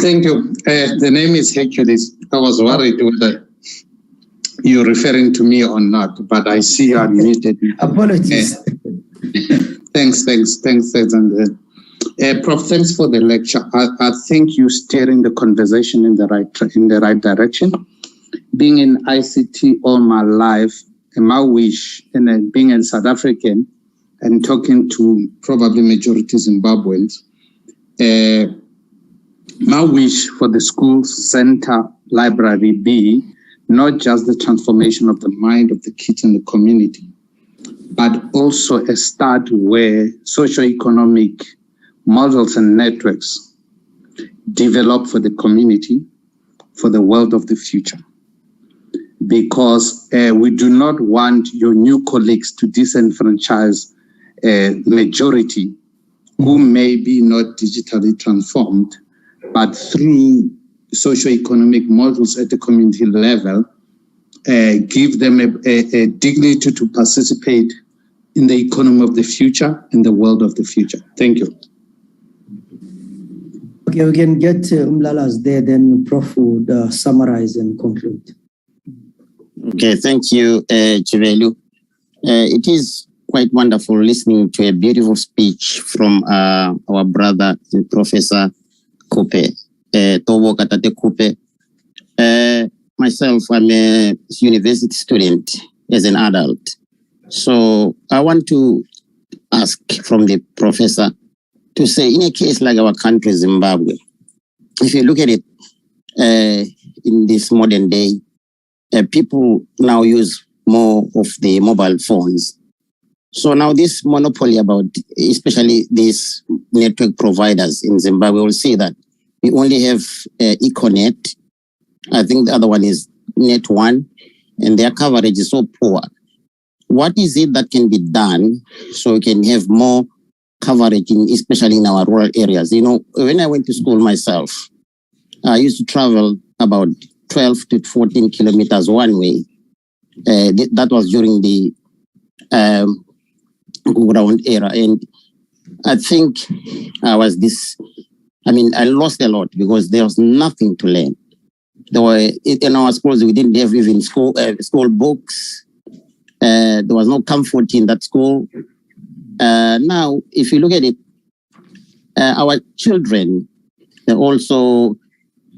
Thank you. The name is Hercules. I was worried whether you're referring to me or not, but I see you unmuted. Apologies. Thanks. And Prof, thanks for the lecture. I think you're steering the conversation in the right direction. Being in ICT all my life, and my wish, and then being a South African and talking to probably majority Zimbabweans, my wish for the school center library be not just the transformation of the mind of the kids and the community, but also a start where socioeconomic models and networks develop for the community, for the world of the future. Because we do not want your new colleagues to disenfranchise a majority who may be not digitally transformed, but through socioeconomic models at the community level, give them a dignity to participate in the economy of the future and the world of the future. Thank you. Okay, we can get Umlala's there, then Prof would summarize and conclude. Okay, thank you, Chivelu. It is quite wonderful listening to a beautiful speech from our brother, Professor Kupe. Tobo Katate Kupe, Myself, I'm a university student as an adult. So I want to ask from the professor to say, in a case like our country, Zimbabwe, if you look at it in this modern day, people now use more of the mobile phones. So now this monopoly about, especially these network providers in Zimbabwe, will see that we only have Econet. I think the other one is Net1, and their coverage is so poor. What is it that can be done so we can have more coverage, especially in our rural areas? You know, when I went to school myself, I used to travel about 12 to 14 kilometers one way. That was during the ground era. And I think I lost a lot because there was nothing to learn. There were, in our schools, we didn't have even school books. There was no comfort in that school. Now, if you look at it, our children are also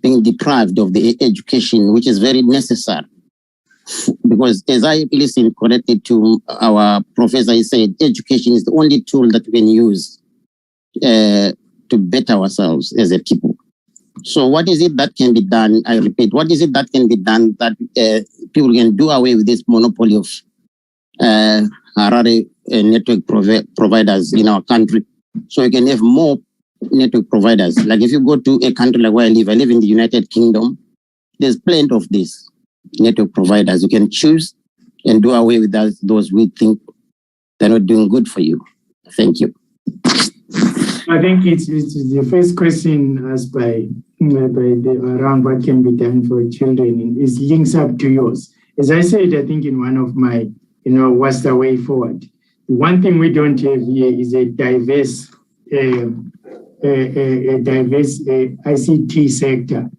being deprived of the education, which is very necessary. Because as I listened correctly to our professor, he said education is the only tool that we can use to better ourselves as a people. So what is it that can be done? I repeat, what is it that can be done that people can do away with this monopoly of Harare network providers in our country, so we can have more network providers? Like if you go to a country like where I live in the United Kingdom, there's plenty of these network providers. You can choose and do away with those we think they're not doing good for you. Thank you. I think it's the first question asked by around what can be done for children is links up to yours. As I said, I think in one of my, what's the way forward? One thing we don't have here is a diverse ICT sector.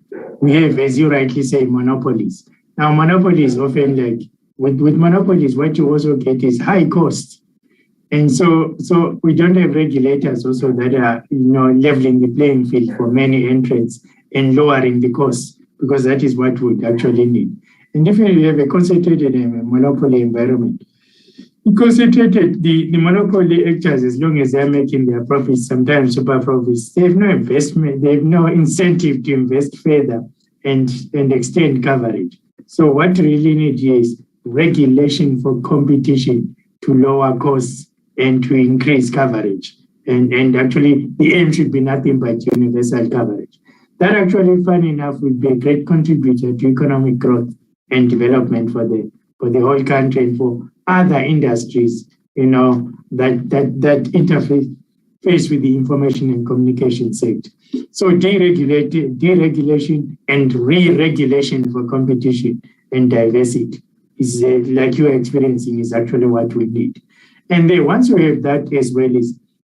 We have, as you rightly say, monopolies. Now, monopolies often, like with monopolies, what you also get is high cost. And so we don't have regulators also that are, leveling the playing field for many entrants and lowering the costs, because that is what we actually need. And if you have a concentrated monopoly environment, concentrated, the monopoly actors, as long as they're making their profits, sometimes super profits, they have no investment, they have no incentive to invest further and extend coverage. So what we really need here is regulation for competition to lower costs and to increase coverage. And actually, the aim should be nothing but universal coverage. That actually, funny enough, would be a great contributor to economic growth and development for the whole country and for other industries, that interface with the information and communication sector. So deregulation and re-regulation for competition and diversity is like you're experiencing is actually what we need. And then once we have that as well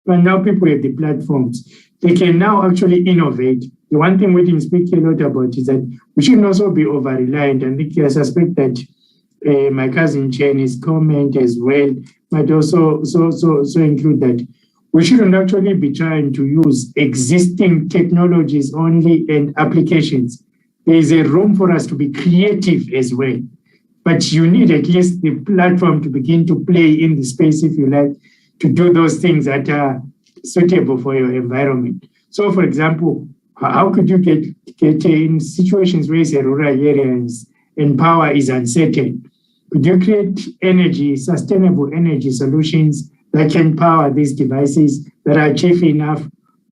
now people have the platforms, they can now actually innovate. The one thing we didn't speak a lot about is that we shouldn't also be over-reliant. And I suspect that my cousin Chen's comment as well might also include that we shouldn't actually be trying to use existing technologies only and applications. There is a room for us to be creative as well. But you need at least the platform to begin to play in the space, if you like, to do those things that are suitable for your environment. So, for example, how could you get in situations where it's a rural area and power is uncertain? Could you create sustainable energy solutions that can power these devices that are cheap enough,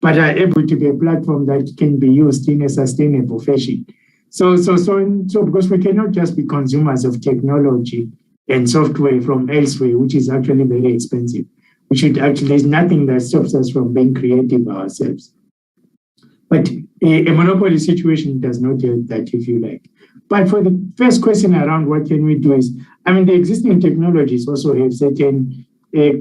but are able to be a platform that can be used in a sustainable fashion? So because we cannot just be consumers of technology and software from elsewhere, which is actually very expensive. We should actually, there's nothing that stops us from being creative ourselves. But a monopoly situation does not help that, if you like. But for the first question around what can we do is, the existing technologies also have certain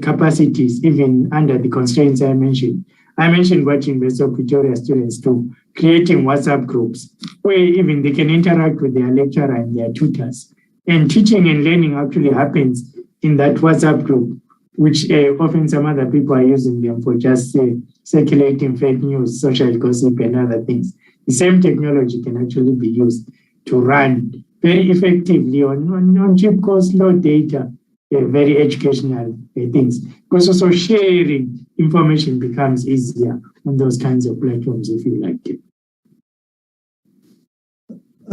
capacities, even under the constraints I mentioned. I mentioned what University of Pretoria students do, creating WhatsApp groups, where even they can interact with their lecturer and their tutors. And teaching and learning actually happens in that WhatsApp group, which often some other people are using them for just circulating fake news, social gossip, and other things. The same technology can actually be used to run very effectively on cheap cost, low data, very educational things. Because also sharing information becomes easier on those kinds of platforms, if you like it.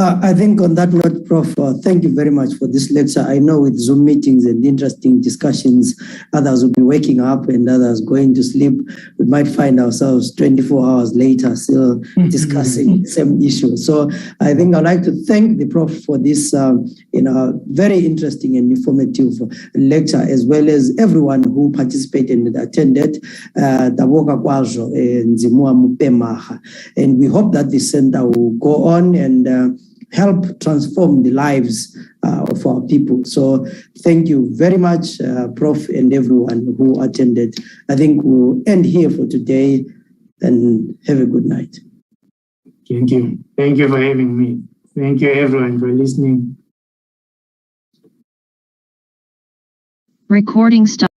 I think on that note, Prof, thank you very much for this lecture. I know with Zoom meetings and interesting discussions, others will be waking up and others going to sleep. We might find ourselves 24 hours later still discussing the same issue. So I think I'd like to thank the Prof for this very interesting and informative lecture, as well as everyone who participated and attended. And we hope that the center will go on and help transform the lives of our people. So thank you very much, Prof, and everyone who attended. I think we'll end here for today and have a good night. Thank you. Thank you for having me. Thank you, everyone, for listening. Recording stop.